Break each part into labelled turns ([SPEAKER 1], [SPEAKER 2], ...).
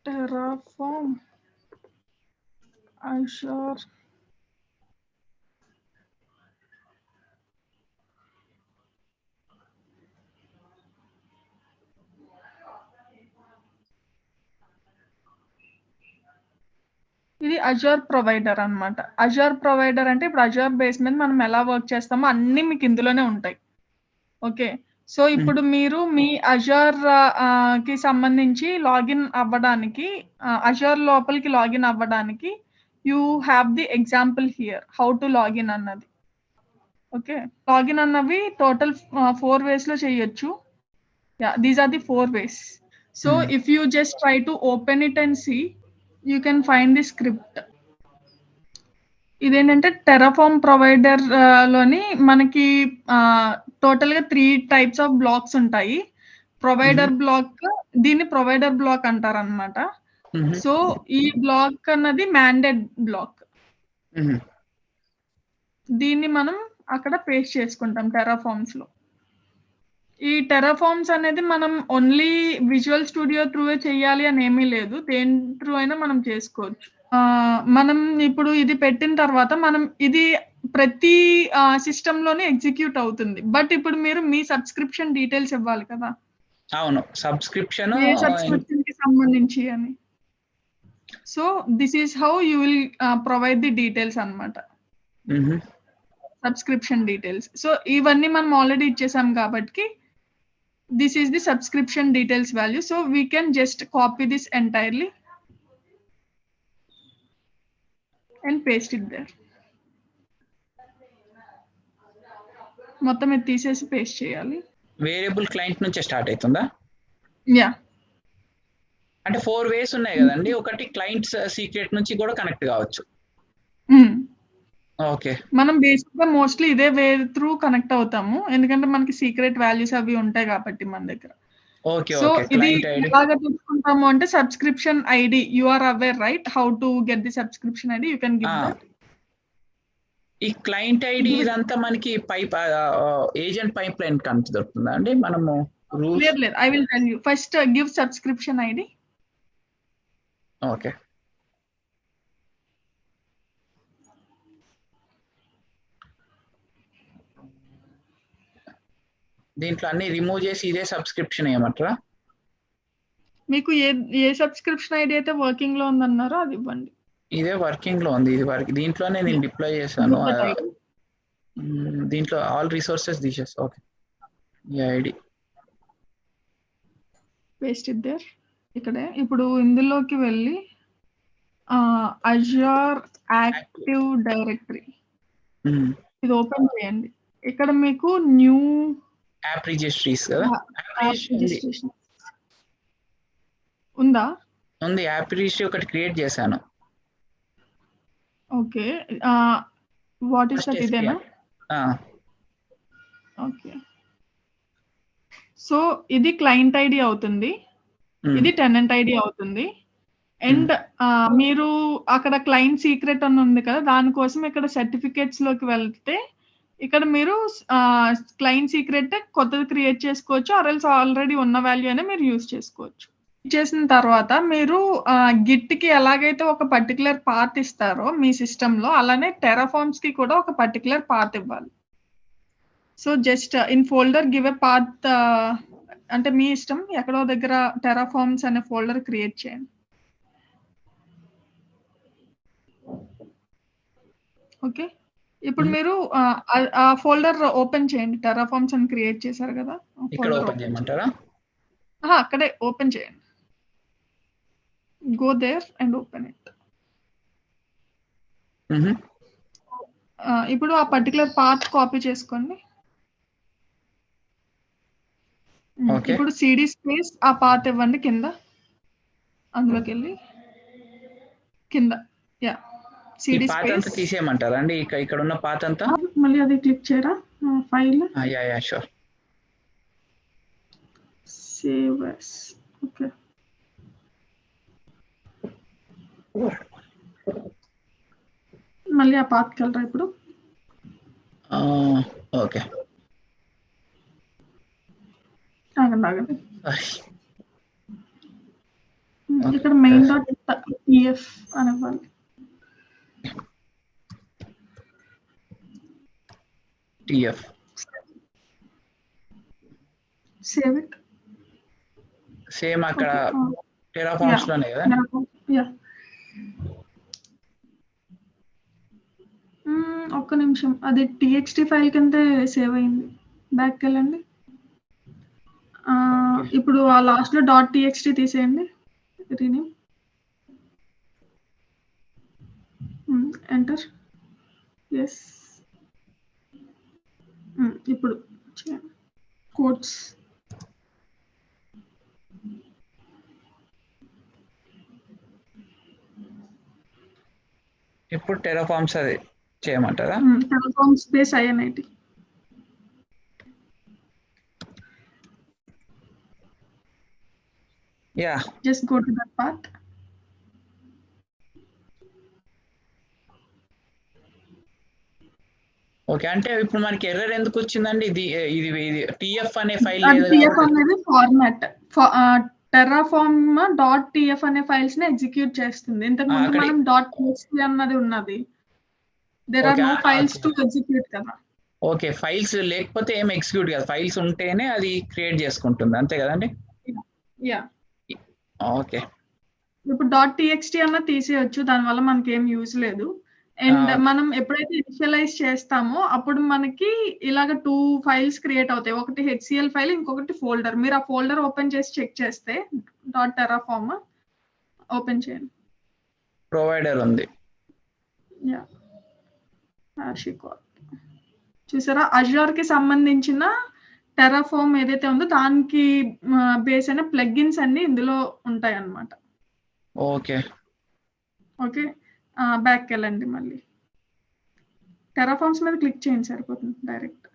[SPEAKER 1] Terraform, Azure. ఇది Azure provider అన్నమాట. Azure provider అంటే ఇప్పుడు అజూర్ బేస్ మీద మనం ఎలా వర్క్ చేస్తామో అన్నీ మీకు ఇందులోనే ఉంటాయి. ఓకే. సో ఇప్పుడు మీరు మీ అజూర్ కి సంబంధించి లాగిన్ అవ్వడానికి అజూర్ లోపలికి లాగిన్ అవ్వడానికి you have the example here how to login అన్నది. ఓకే. లాగిన్ అన్నవి టోటల్ 4 వేస్ లో చేయొచ్చు. These are the 4 ways. So if you just try to open it and see you can find the script. ఇదేంటంటే Terraform provider లోని మనకి total గా 3 types of blocks ఉంటాయి. Provider block, దీన్ని provider block అంటారు అనమాట. సో ఈ బ్లాక్ అన్నది మ్యాండేట్ బ్లాక్. దీన్ని మనం అక్కడ పేస్ట్ చేసుకుంటాం టెరాఫార్మ్స్ లో. ఈ టెరాఫార్మ్స్ అనేది మనం ఓన్లీ విజువల్ స్టూడియో త్రూ చేయాలి అని ఏమీ లేదు, దేని త్రూ అయినా మనం చేసుకోవచ్చు. మనం ఇప్పుడు ఇది పెట్టిన తర్వాత మనం ఇది ప్రతి సిస్టమ్ లోనే ఎగ్జిక్యూట్ అవుతుంది. బట్ ఇప్పుడు మీరు మీ సబ్స్క్రిప్షన్ డీటెయిల్స్ ఇవ్వాలి కదా.
[SPEAKER 2] అవును, సబ్స్క్రిప్షన్
[SPEAKER 1] ఏ సబ్స్క్రిప్షన్ కి సంబంధించి అని. So this is how you will provide the details అన్నమాట, సబ్స్క్రిప్షన్ డీటెయిల్స్. సో ఇవన్నీ మనం ఆల్రెడీ ఇచ్చేసాం కాబట్టి this is the subscription details value. So we can just copy this entirely and paste it there. మొత్తం ఇది తీసేసి పేస్ట్ చేయాలి.
[SPEAKER 2] Variable client నుంచి స్టార్ట్ అవుతుందా?
[SPEAKER 1] యా,
[SPEAKER 2] అంటే 4 వేస్ ఉన్నాయి కదండి. ఒకటి క్లయింట్స్ సీక్రెట్ నుంచి కూడా కనెక్ట్ కావచ్చు. ఓకే. మనం
[SPEAKER 1] బేసిక్ గా మోస్ట్లీ ఇదే వే త్రూ కనెక్ట్ అవుతాము, ఎందుకంటే మనకి సీక్రెట్ వాల్యూస్ అవి ఉంటాయి కాబట్టి మన దగ్గర.
[SPEAKER 2] ఓకే.
[SPEAKER 1] సో
[SPEAKER 2] ఓకే,
[SPEAKER 1] ఇది
[SPEAKER 2] క్లయింట్ ఐడి
[SPEAKER 1] ఎలాగా తీసుకుంటాము అంటే subscription ID, you are aware right how to get the subscription ID, you can give that.
[SPEAKER 2] ఈ క్లయింట్ ఐడి ఇదంతా మనకి పైప్ ఏజెంట్ పైప్ లైన్ కనుక దొరుకుతుందా అండి? మనము
[SPEAKER 1] లేదు, I will tell you. First give subscription ID.
[SPEAKER 2] Okay. దీంట్లో అన్ని రిమూవ్ చేసి ఇదే సబ్స్క్రిప్షన్ ఏమంటారా?
[SPEAKER 1] మీకు ఏ సబ్స్క్రిప్షన్ ఐడి అయితే వర్కింగ్ లో ఉందన్నారో అది ఇవ్వండి.
[SPEAKER 2] ఇదే వర్కింగ్ లో ఉంది, ఇది వరకు దీంట్లోనే నేను డిప్లాయ్ చేశాను. దీంట్లో ఆల్ రిసోర్సెస్ తీసేస్తా. ఓకే, ఈ ఐడి
[SPEAKER 1] పేస్ట్ ఇట్ దేర్. ఇక్కడే ఇప్పుడు ఇందులోకి వెళ్ళి అజూర్ యాక్టివ్ డైరెక్టరీ ఇది ఓపెన్ చేయండి. ఇక్కడ మీకు న్యూ
[SPEAKER 2] యాప్ రిజిస్ట్రీస్ కదా,
[SPEAKER 1] రిజిస్ట్రేషన్ ఉందా?
[SPEAKER 2] ఉంది, యాప్ రిజిస్ట్రీ ఒకటి క్రియేట్ చేశాను.
[SPEAKER 1] Okay, what is that? ఇదేనా? ఓకే. సో ఇది క్లయింట్ ఐడి అవుతుంది, ఇది టెనెంట్ ఐడి అవుతుంది. అండ్ మీరు అక్కడ క్లయింట్ సీక్రెట్ అని ఉంది కదా, దానికోసం ఇక్కడ సర్టిఫికేట్స్ లోకి వెళ్తే ఇక్కడ మీరు క్లయింట్ సీక్రెట్ కొత్తది క్రియేట్ చేసుకోవచ్చు, ఆర్ఎల్స్ ఆల్రెడీ ఉన్న వాల్యూ అయినా మీరు యూజ్ చేసుకోవచ్చు. చేసిన తర్వాత మీరు గిట్ కి ఎలాగైతే ఒక పర్టికులర్ పాత్ ఇస్తారో మీ సిస్టమ్ లో, అలానే టెరాఫార్మ్స్ కి కూడా ఒక పర్టికులర్ పాత్ ఇవ్వాలి. So just in folder give a path, అంటే మీ ఇష్టం, ఎక్కడో దగ్గర టెరాఫార్మ్స్ అనే ఫోల్డర్ క్రియేట్ చేయండి. ఓకే, ఇప్పుడు మీరు ఆ ఫోల్డర్ ఓపెన్ చేయండి. టెరాఫార్మ్స్ అని క్రియేట్ చేశారు కదా,
[SPEAKER 2] ఇక్కడ ఓపెన్ చేయమంటారా?
[SPEAKER 1] అక్కడే ఓపెన్ చేయండి. Go there and open it. ఇప్పుడు ఆ పర్టికులర్ పాత్ కాపీ చేసుకోండి. ఇప్పుడు సిడి స్పేస్ ఆ పాత్ ఇవ్వండి కింద, అందులోకి వెళ్ళి కింద సిడి స్పేస్
[SPEAKER 2] తీసేయమంటారా అండి? ఇక్కడ ఉన్న పాత్ అంతా
[SPEAKER 1] మళ్ళీ అది క్లిక్ చేయరా file.
[SPEAKER 2] Yeah sure.
[SPEAKER 1] Save as. Okay, మళ్ళీ ఆ పాత్కి వెళ్ళరా ఇప్పుడు.
[SPEAKER 2] ఓకే,
[SPEAKER 1] ఆగండి. ఇక్కడ మెయిన్ డాట్ టిఎఫ్ అనేవాళ్ళు.
[SPEAKER 2] TF
[SPEAKER 1] save it.
[SPEAKER 2] సేమ్ అక్కడ టెరాఫార్మ్స్ లోనే కదా.
[SPEAKER 1] ఒక్క నిమిషం, అది టీఎక్స్టీ ఫైల్ కింద సేవ్ అయింది. బ్యాక్ వెళ్ళండి. ఇప్పుడు ఆ లాస్ట్ లో డాట్ టీఎక్స్టీ తీసేయండి. Rename, enter. ఎస్, ఇప్పుడు కోడ్స్.
[SPEAKER 2] ఇప్పుడు టెరాఫార్మ్స్ అది చేయమంటారా?
[SPEAKER 1] Terraform space INIT.
[SPEAKER 2] Yeah,
[SPEAKER 1] just go to that part.
[SPEAKER 2] Okay. అంటే ఇప్పుడు మనకి ఎర్రర్ ఎందుకు వచ్చిందండి? ఇది టిఎఫ్ అనే ఫైల్ లేదు.
[SPEAKER 1] టిఎఫ్ అనేది ఫార్మాట్. టెరాఫార్మ్ డాట్ టిఎఫ్ అనే ఫైల్స్ ని ఎగ్జిక్యూట్ చేస్తుంది. ఇంతకు ముందు మనం డాట్ టీఎక్స్టీ అన్నది ఉన్నది. There are no files to execute కదా.
[SPEAKER 2] ఓకే, ఫైల్స్ లేకపోతే ఏం ఎగ్జిక్యూట్ కాదు, ఫైల్స్ ఉంటేనే అది క్రియేట్ చేసుకుంటుంది, అంతే కదండి?
[SPEAKER 1] Yeah,
[SPEAKER 2] okay.
[SPEAKER 1] ఇప్పుడు డాట్ టీఎక్స్టీ అన్న తీసేయొచ్చు, దానివల్ల మనకి ఏం యూజ్ లేదు. అండ్ మనం ఎప్పుడైతే ఇనిషియలైజ్ చేస్తామో అప్పుడు మనకి ఇలాగ 2 ఫైల్స్ క్రియేట్ అవుతాయి. ఒకటి HCL ఫైల్, ఇంకొకటి ఫోల్డర్. మీరు ఆ ఫోల్డర్ ఓపెన్ చేసి చెక్ చేస్తే డాట్ టెరాఫార్మ్ ఓపెన్ చేయండి.
[SPEAKER 2] ప్రొవైడర్ ఉంది.
[SPEAKER 1] యా, చూసారా, అజూర్ కి సంబంధించిన టెరాఫార్మ్ ఏదైతే ఉందో దానికి బేస్ అయిన ప్లగ్ఇన్స్ అన్ని ఇందులో ఉంటాయి అన్నమాట.
[SPEAKER 2] ఓకే
[SPEAKER 1] ఓకే, బ్యాక్ వెళ్ళండి. మళ్ళీ టెరాఫార్మ్స్ మీద క్లిక్ చేయండి, సరిపోతుంది డైరెక్ట్.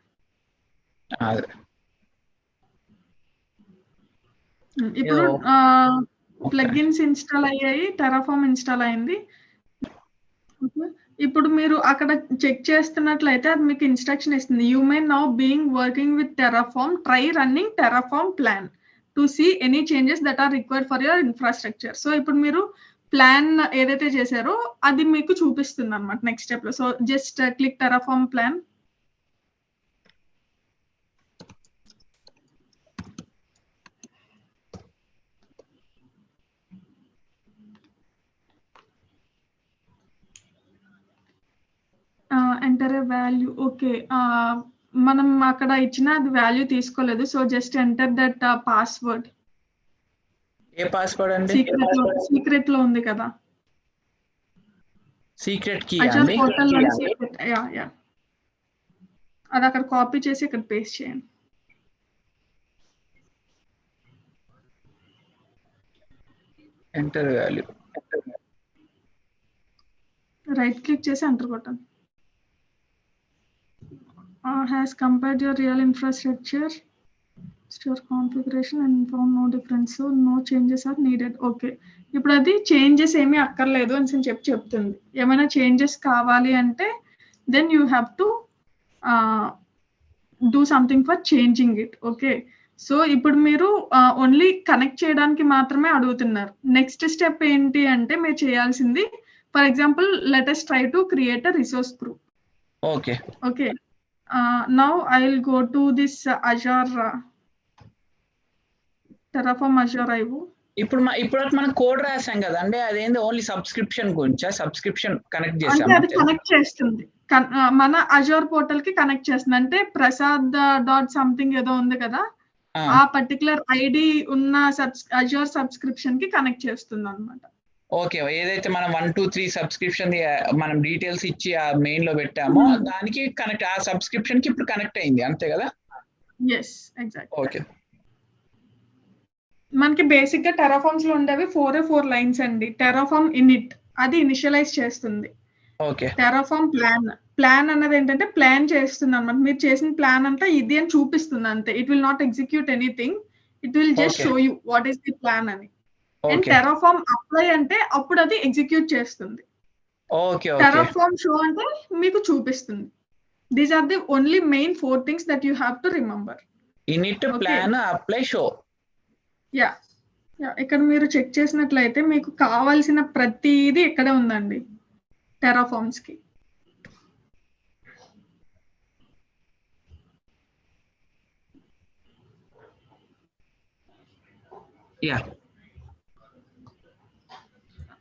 [SPEAKER 1] ఇప్పుడు ప్లగ్ఇన్స్ ఇన్స్టాల్ అయ్యాయి, టెరాఫార్మ్ ఇన్స్టాల్ అయింది. ఇప్పుడు మీరు అక్కడ చెక్ చేస్తున్నట్లయితే అది మీకు ఇన్స్ట్రక్షన్ ఇస్తుంది. You may now being working with Terraform, try running Terraform plan to see any changes that are required for your infrastructure. So ఇప్పుడు మీరు ప్లాన్ ఏదైతే చేశారో అది మీకు చూపిస్తుంది అన్నమాట నెక్స్ట్ స్టెప్ లో. So just click Terraform plan. Enter a value. Okay, మనం అక్కడ ఇచ్చిన అది వాల్యూ తీసుకోలేదు. So just enter that password.
[SPEAKER 2] A password అండి?
[SPEAKER 1] సీక్రెట్ లో ఉంది కదా,
[SPEAKER 2] సీక్రెట్ కీ
[SPEAKER 1] అండి. పోర్టల్ లో సీక్రెట్. యా యా, అది అక్కడ కాపీ చేసి ఇక్కడ పేస్ట్ చేయండి.
[SPEAKER 2] ఎంటర్ వాల్యూ,
[SPEAKER 1] రైట్ క్లిక్ చేసి ఎంటర్ కొట్టండి. has compared your real infrastructure, store configuration and found no difference, so no changes are needed. Okay, ఇప్పుడు అది చేంజెస్ ఏమీ అక్కర్లేదు అని చెప్తుంది. ఏమైనా చేంజెస్ కావాలి అంటే then you have to do something for changing it. Okay, so ఇప్పుడు మీరు ఓన్లీ కనెక్ట్ చేయడానికి మాత్రమే అడుగుతున్నారు. నెక్స్ట్ స్టెప్ ఏంటి అంటే మీరు చేయాల్సింది, for example let us try to create a resource group.
[SPEAKER 2] Okay
[SPEAKER 1] okay, now I will go to this Azure Terraform Azure IO.
[SPEAKER 2] ఇప్పుడు మనం కోడ్ రాసాం కదండి, అదేంది ఓన్లీ సబ్స్క్రిప్షన్ గురించా? సబ్స్క్రిప్షన్ కనెక్ట్ చేసాం
[SPEAKER 1] అంటే అది కనెక్ట్ చేస్తుంది, మన అజూర్ పోర్టల్ కి కనెక్ట్ చేస్తుంది. అంటే ప్రసాద్ డాట్ సంథింగ్ ఏదో ఉంది కదా, ఆ పర్టికులర్ ఐడి ఉన్న అజూర్ సబ్స్క్రిప్షన్ కి కనెక్ట్ చేస్తుంది అన్నమాట.
[SPEAKER 2] ఓకే, ఏదైతే మనం 1 2 3 సబ్స్క్రిప్షన్ మనం డీటెయిల్స్ ఇచ్చి ఆ మెయిన్ లో పెట్టామో దానికి కనెక్ట్, ఆ సబ్స్క్రిప్షన్ కి ఇప్పుడు కనెక్ట్ అయింది, అంతే కదా?
[SPEAKER 1] yes, exactly.
[SPEAKER 2] ఓకే,
[SPEAKER 1] మనకి బేసిక్ గా టెరాఫార్మ్స్ లో ఉండేవి 4 లైన్స్ అండి. టెరాఫార్మ్ ఇనిట్ అది ఇనిషియలైజ్ చేస్తుంది.
[SPEAKER 2] ఓకే,
[SPEAKER 1] టెరాఫార్మ్ ప్లాన్ అన్నది ఏంటంటే ప్లాన్ చేస్తుంది అన్నమాట. మీరు చేసిన ప్లాన్ అంతా ఇది అని చూపిస్తుంది అంతే. It will not execute anything, it will just show you what is the plan అని. అండ్ టెరాఫార్మ్ అప్లై అంటే అప్పుడు అది ఎగ్జిక్యూట్ చేస్తుంది. టెరాఫార్మ్ షో అంటే మీకు చూపిస్తుంది. These are the only main 4 things that you have to remember.
[SPEAKER 2] Init, plan, apply, show.
[SPEAKER 1] Yeah, ఇక్కడ మీరు చెక్ చేసినట్లయితే మీకు కావాల్సిన ప్రతిదీ ఇక్కడే ఉందండి టెరాఫార్మ్స్ కి.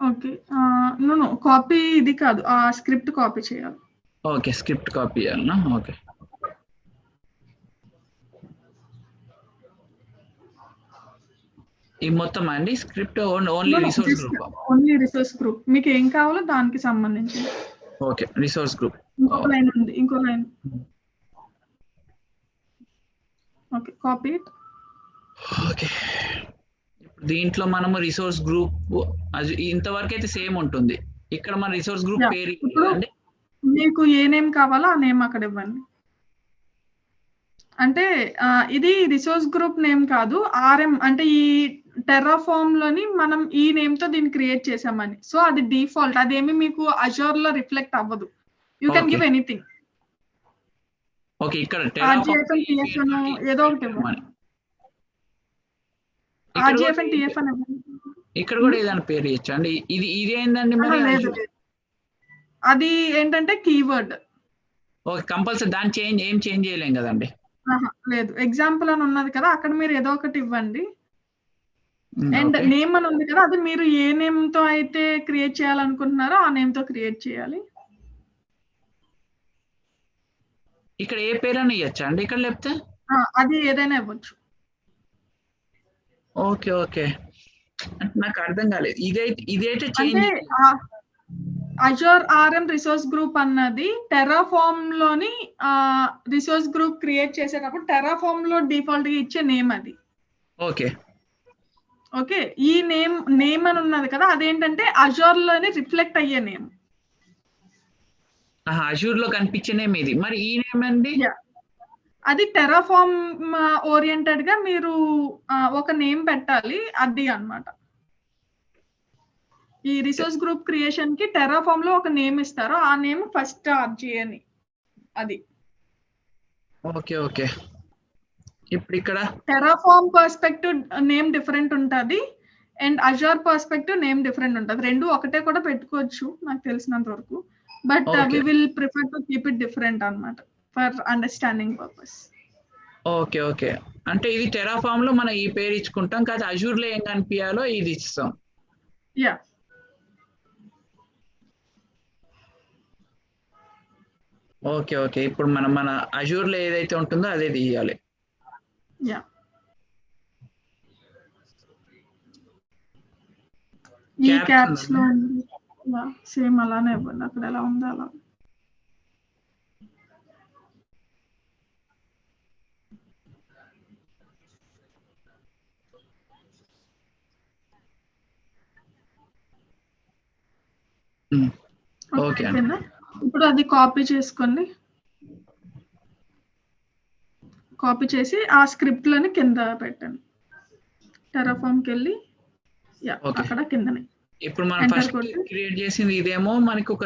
[SPEAKER 1] ఓకే. నో కాపీ ఇది కాదు, ఆ స్క్రిప్ట్ కాపీ చేయాలి.
[SPEAKER 2] ఓకే, స్క్రిప్ట్ కాపీ చేయాలనా? ఓకే. ఈ మొత్తం అండి script only resource group?
[SPEAKER 1] Only resource group. మీకు ఏం కావాలో దానికి సంబంధించి.
[SPEAKER 2] Okay, resource group.
[SPEAKER 1] ఇంకో లైన్ ఉంది, ఇంకో line. Okay, copy it.
[SPEAKER 2] Okay, దీంట్లో మనము రిసోర్స్ గ్రూప్ ఇంతవరకు అయితే సేమ్ ఉంటుంది. ఇక్కడ మన రిసోర్స్ గ్రూప్ పేరు ఇవ్వండి.
[SPEAKER 1] మీకు ఏ నేమ్ కావాలో ఆ నేమ్ అక్కడ ఇవ్వండి. అంటే ఇది రిసోర్స్ గ్రూప్ నేమ్ కాదు, ఆర్ఎం అంటే ఈ టెర్రాఫార్మ్ లోని మనం ఈ నేమ్ తో దీన్ని క్రియేట్ చేసామని. సో అది డిఫాల్ట్, అదేమి మీకు అజూర్ లో రిఫ్లెక్ట్ అవ్వదు. You can give anything.
[SPEAKER 2] Okay, ఇక్కడ
[SPEAKER 1] ఏదో ఒకటి ఇవ్వండి.
[SPEAKER 2] ఇక్కడ కూడా ఏదైనా పేరు ఇచ్చా అండి? ఇది ఏందండి మరి?
[SPEAKER 1] లేదు, అది ఏంటంటే కీవర్డ్.
[SPEAKER 2] ఓకే, కంపల్సరీ దాన్ని ఏం చేంజ్ చేయలేం కదండి?
[SPEAKER 1] లేదు, ఎగ్జాంపుల్ అని ఉన్నది కదా, అక్కడ మీరు ఏదో ఒకటి ఇవ్వండి. అండ్ నేమ్ అని ఉంది కదా, అది మీరు ఏ నేమ్ తో అయితే క్రియేట్ చేయాలనుకుంటున్నారో ఆ నేమ్ తో క్రియేట్ చేయాలి.
[SPEAKER 2] ఇక్కడ ఏ పేరు అని ఇవ్వచ్చా అండి ఇక్కడ లేకపోతే?
[SPEAKER 1] అది ఏదైనా ఇవ్వచ్చు.
[SPEAKER 2] ఓకే ఓకే, నాకు అర్థం కాలేదు. ఇదైతే
[SPEAKER 1] అజూర్ ఆర్ఎం రిసోర్స్ గ్రూప్ అన్నది టెర్రాఫార్మ్ లోని రిసోర్స్ గ్రూప్ క్రియేట్ చేసేటప్పుడు టెర్రాఫార్మ్ లో డిఫాల్ట్ గా ఇచ్చే నేమ్ అది.
[SPEAKER 2] ఓకే
[SPEAKER 1] ఓకే, ఈ నేమ్ అని ఉన్నది కదా, అదేంటంటే అజూర్ లోని రిఫ్లెక్ట్ అయ్యే నేమ్.
[SPEAKER 2] అజూర్ లో కనిపించే నేమ్ ఇది. మరి ఈ నేమ్ అండి?
[SPEAKER 1] అది టెర్రాఫార్మ్ ఓరియంటెడ్ గా మీరు ఒక నేమ్ పెట్టాలి, అది అన్నమాట. ఈ రిసోర్స్ గ్రూప్ క్రియేషన్ కి టెర్రాఫార్మ్ లో ఒక నేమ్ ఇస్తారు, ఆ నేమ్ ఫస్ట్ ఆర్జీ అని. అది
[SPEAKER 2] ఓకే ఓకే. ఇప్పుడు ఇక్కడ
[SPEAKER 1] టెర్రాఫార్మ్ పర్స్పెక్టివ్ నేమ్ డిఫరెంట్ ఉంటది, and Azure perspective name different ఉంటది. రెండు ఒకటే కూడా పెట్టుకోవచ్చు నాకు తెలిసినంత వరకు, but we will prefer to keep it different అన్నమాట for understanding purpose.
[SPEAKER 2] Okay okay, అంటే ఇది టెర్రాఫార్మ్ లో మనం ఈ పేరు ఇచ్చుకుంటాం, కాదు అజూర్ లో ఏం కనిపించాలో ఇది ఇస్తాం.
[SPEAKER 1] Yeah,
[SPEAKER 2] okay okay. ఇప్పుడు మన అజూర్ లో ఏదైతే ఉంటుందో అదే తీయాలి.
[SPEAKER 1] యా, ఈ క్యాప్స్ లో సేమ్ అలానే ఇవ్వండి, అక్కడ ఎలా ఉందో అలా.
[SPEAKER 2] ఓకే,
[SPEAKER 1] ఇప్పుడు అది కాపీ చేసుకోండి. కాపీ చేసి ఆ స్క్రిప్ట్ లని కింద పెట్టండి. టెర్రాఫార్మ్ కి వెళ్ళి అక్కడ కిందనే.
[SPEAKER 2] ఇప్పుడు మనం ఫస్ట్ క్రియేట్ చేసింది ఇదేమో మనకి ఒక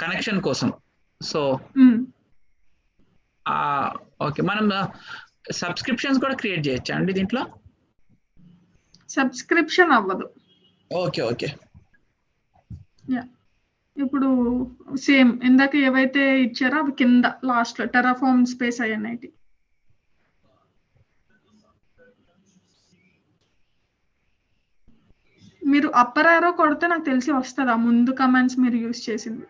[SPEAKER 2] కనెక్షన్ కోసం. సో ఓకే, మనం సబ్స్క్రిప్షన్స్ కూడా క్రియేట్ చేయొచ్చా అండి దీంట్లో?
[SPEAKER 1] సబ్స్క్రిప్షన్ అవ్వదు.
[SPEAKER 2] Okay okay.
[SPEAKER 1] ఇప్పుడు సేమ్ ఇందాక ఏవైతే ఇచ్చారో అవి కింద లాస్ట్ లో టెర్రాఫార్మ్ స్పేస్ అయ్యాయి. మీరు అప్పర్ యారో కొడితే నాకు తెలిసి వస్తుందా ముందు కమాండ్స్ మీరు యూజ్ చేసింది?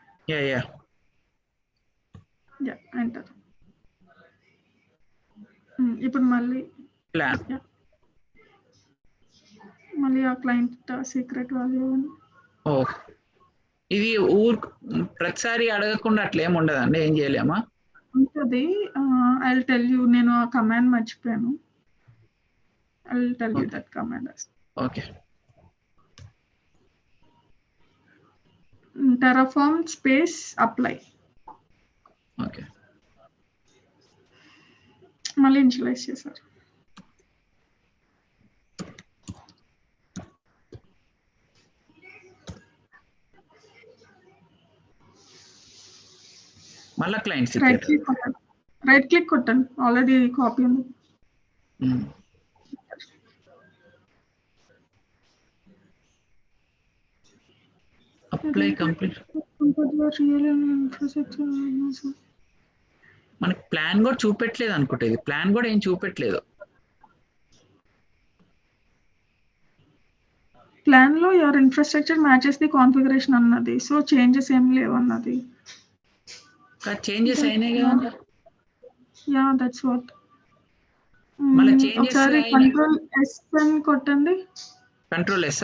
[SPEAKER 1] ఎంటర్. ఇప్పుడు మళ్ళీ ఆ క్లయింట్ సీక్రెట్ వాల్యూ.
[SPEAKER 2] ఇది ప్రతిసారి అడగకుండా అట్లా ఏమి ఉండదండి, ఏం చేయలేమా?
[SPEAKER 1] ఉంటుంది. ఐ విల్ టెల్ యూ, నేను ఆ కమాండ్ మర్చిపోయాను. I will tell you that command.
[SPEAKER 2] Okay,
[SPEAKER 1] Terraform space apply.
[SPEAKER 2] Okay,
[SPEAKER 1] మళ్ళీ ఇనిషియలైజ్ చేశారు.
[SPEAKER 2] మళ్ళీ క్లయింట్
[SPEAKER 1] రైట్ క్లిక్ కొట్టండి, ఆల్రెడీ కాపీ ఉంది.
[SPEAKER 2] Apply complete. మనకి ప్లాన్ కూడా చూపెట్టలేదు అనుకుంటా, ఇది ప్లాన్ కూడా ఏం చూపెట్టలేదు.
[SPEAKER 1] ప్లాన్ లో your infrastructure matches the configuration అన్నది, సో చేంజెస్ ఏం లేవు అన్నది.
[SPEAKER 2] చేంజెస్ అయినాయి కదా.
[SPEAKER 1] Yeah that's what.
[SPEAKER 2] మళ్ళీ చేంజెస్
[SPEAKER 1] ఒకసారి కంట్రోల్ ఎస్ అని కొట్టండి.
[SPEAKER 2] కంట్రోల్ ఎస్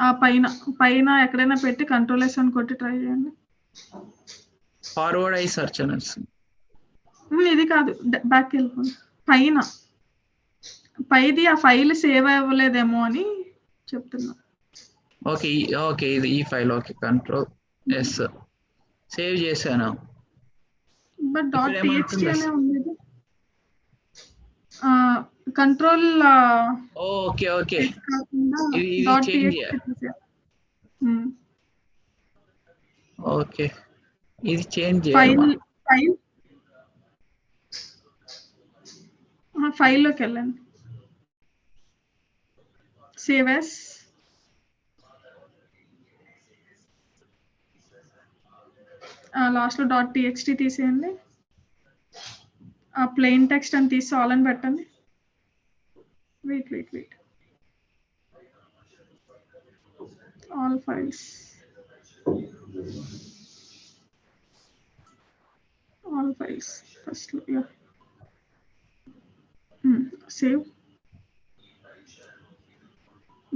[SPEAKER 1] ఆ పైన ఎక్కడైనా పెట్టి కంట్రోల్ ఎస్ అని కొట్టి ట్రై చేయండి.
[SPEAKER 2] ఫార్వర్డ్ అయ్యి సర్చ్ అని.
[SPEAKER 1] ఇది కాదు, బ్యాక్ వెళ్ళిపోండి. పైది ఆ ఫైల్ సేవ్ అవ్వలేదేమో అని చెప్తున్నా.
[SPEAKER 2] ఓకే ఓకే, ఇది ఈ file. Okay, control yes save చేశాను.
[SPEAKER 1] బట్ .txt అనే ఉంది. కంట్రోల్
[SPEAKER 2] ఓకే ఓకే, ఓకే ఇది చేంజ్
[SPEAKER 1] ఫైల్లోకి వెళ్ళండి. సేవ్ యాస్, లాస్ట్ లో .txt తీసేయండి. ఆ ప్లెయిన్ టెక్స్ట్ అని తీసి ఆల్ అని పెట్టండి. Wait all files, first save.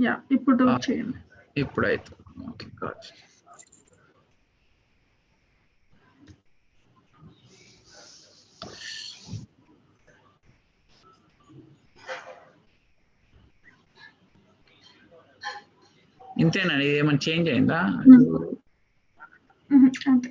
[SPEAKER 1] Yeah ఇప్పుడు చేయండి.
[SPEAKER 2] ఇప్పుడైతే ఓకే గాట్. ఇంతేనా, ఏమైనా చేంజ్ అయిందా?
[SPEAKER 1] అంతే.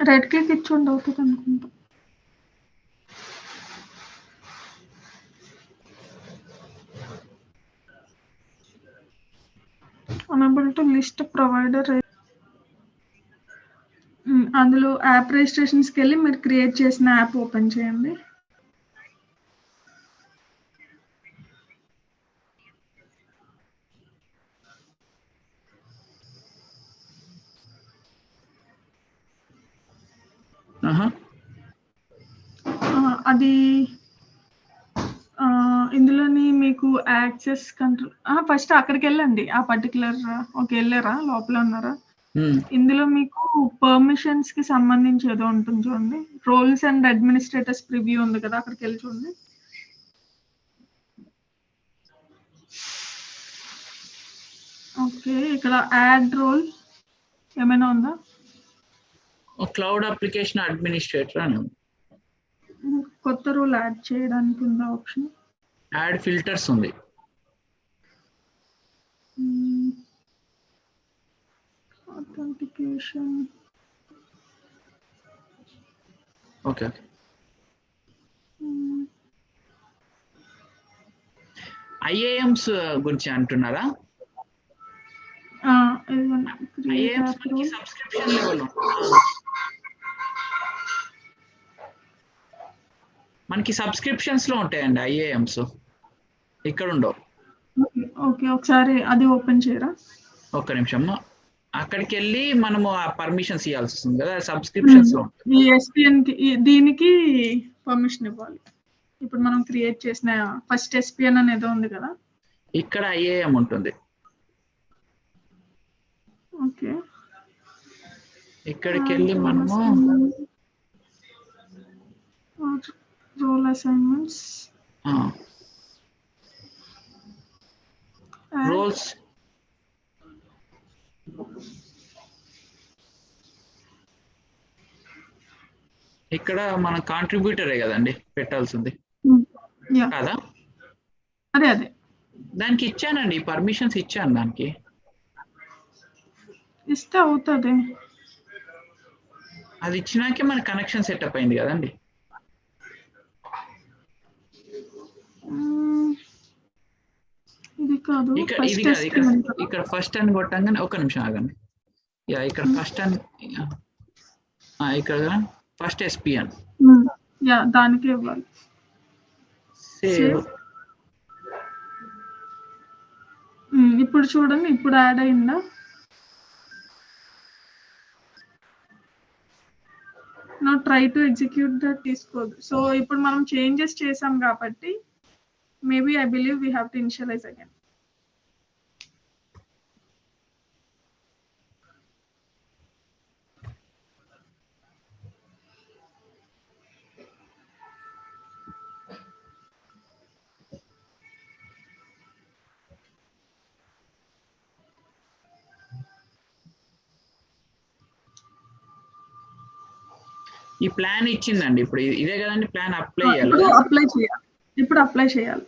[SPEAKER 1] రెడ్ క్లిక్ ఇచ్చుండి అవుతుంది అనుకుంటా. unable to list provider. అందులో యాప్ రిజిస్ట్రేషన్స్కి వెళ్ళి మీరు క్రియేట్ చేసిన యాప్ ఓపెన్ చేయండి. అది ఇందులోని మీకు యాక్సెస్ కంట్రోల్, ఫస్ట్ అక్కడికి వెళ్ళండి. ఆ పర్టికులర్ వెళ్ళారా, లోపల ఉన్నారా? ఇందులో మీకు పర్మిషన్స్ కి సంబంధించి ఏదో ఉంటుంది చూడండి, రోల్స్ అండ్ అడ్మినిస్ట్రేటర్స్ ప్రివ్యూ ఉంది కదా, అక్కడికి వెళ్ళి చూడండి. ఓకే, ఇక్కడ యాడ్ రోల్ ఏమైనా ఉందా?
[SPEAKER 2] క్లౌడ్ అప్లికేషన్ అడ్మినిస్ట్రేటర్ అని
[SPEAKER 1] కొత్త రోల్ యాడ్ చేయడానికి ఉందా ఆప్షన్?
[SPEAKER 2] యాడ్ ఫిల్టర్స్ ఉంది.
[SPEAKER 1] authentication.
[SPEAKER 2] ఓకే, ఐఏఎంస్ గురించి అంటున్నారా? ఐఏఎంస్ మనకి సబ్స్క్రిప్షన్ లెవెల్, మనకి సబ్స్క్రిప్షన్స్ లో ఉంటాయండి ఐఏఎంస్, ఇక్కడ ఉండవు.
[SPEAKER 1] ఓకే, ఒకసారి అది ఓపెన్ చేయరా?
[SPEAKER 2] ఒక్క నిమిషం. అక్కడికి వెళ్ళి మనము ఆ పర్మిషన్స్ ఇవ్వాల్సి వస్తుంది కదా సబ్స్క్రిప్షన్స్ లో.
[SPEAKER 1] ఈ ఎస్పిఎన్ కి దీనికి పర్మిషన్ ఇవ్వాలి. ఇప్పుడు మనం క్రియేట్ చేసిన ఫస్ట్ ఎస్పిఎన్ అనేది ఉంది కదా,
[SPEAKER 2] ఇక్కడ ఐఏఎం ఉంటుంది.
[SPEAKER 1] ఓకే,
[SPEAKER 2] ఇక్కడికి వెళ్ళి మనము
[SPEAKER 1] రోల్ అసైన్మెంట్స్,
[SPEAKER 2] రోల్స్, ఇక్కడ మన కాంట్రిబ్యూటరే కదండి పెట్టాల్సింది కదా.
[SPEAKER 1] అదే
[SPEAKER 2] దానికి ఇచ్చానండి, పర్మిషన్స్ ఇచ్చాను. దానికి
[SPEAKER 1] ఇస్తే అవుతుంది.
[SPEAKER 2] అది ఇచ్చినాకే మన కనెక్షన్ సెటప్ అయింది కదండి.
[SPEAKER 1] ఇది కాదు,
[SPEAKER 2] ఇక్కడ ఇది
[SPEAKER 1] ఫస్ట్
[SPEAKER 2] కాదు, ఇక్కడ
[SPEAKER 1] ఎస్పీ
[SPEAKER 2] ఇక్కడ ఫస్ట్ అని కొట్టంగానే ఒక నిమిషం ఆగండి. యా ఇక్కడ ఫస్ట్ అని ఇక్కడ ఫస్ట్ ఎస్పీ అని
[SPEAKER 1] యా దానికి ఇవ్వాలి.
[SPEAKER 2] సేవ్.
[SPEAKER 1] ఇప్పుడు చూడండి, ఇప్పుడు యాడ్ అయిందా? నా ట్రై టు ఎగ్జిక్యూట్ దట్ తీసుకోదు. సో ఇప్పుడు మనం చేంజెస్ చేసాం కాబట్టి maybe I believe we have to initialise again.
[SPEAKER 2] ఈ ప్లాన్ ఇచ్చిందండి, ఇప్పుడు ఇదే కదండి ప్లాన్. అప్లై చేయాలి.
[SPEAKER 1] ఇప్పుడు అప్లై చేయాలి.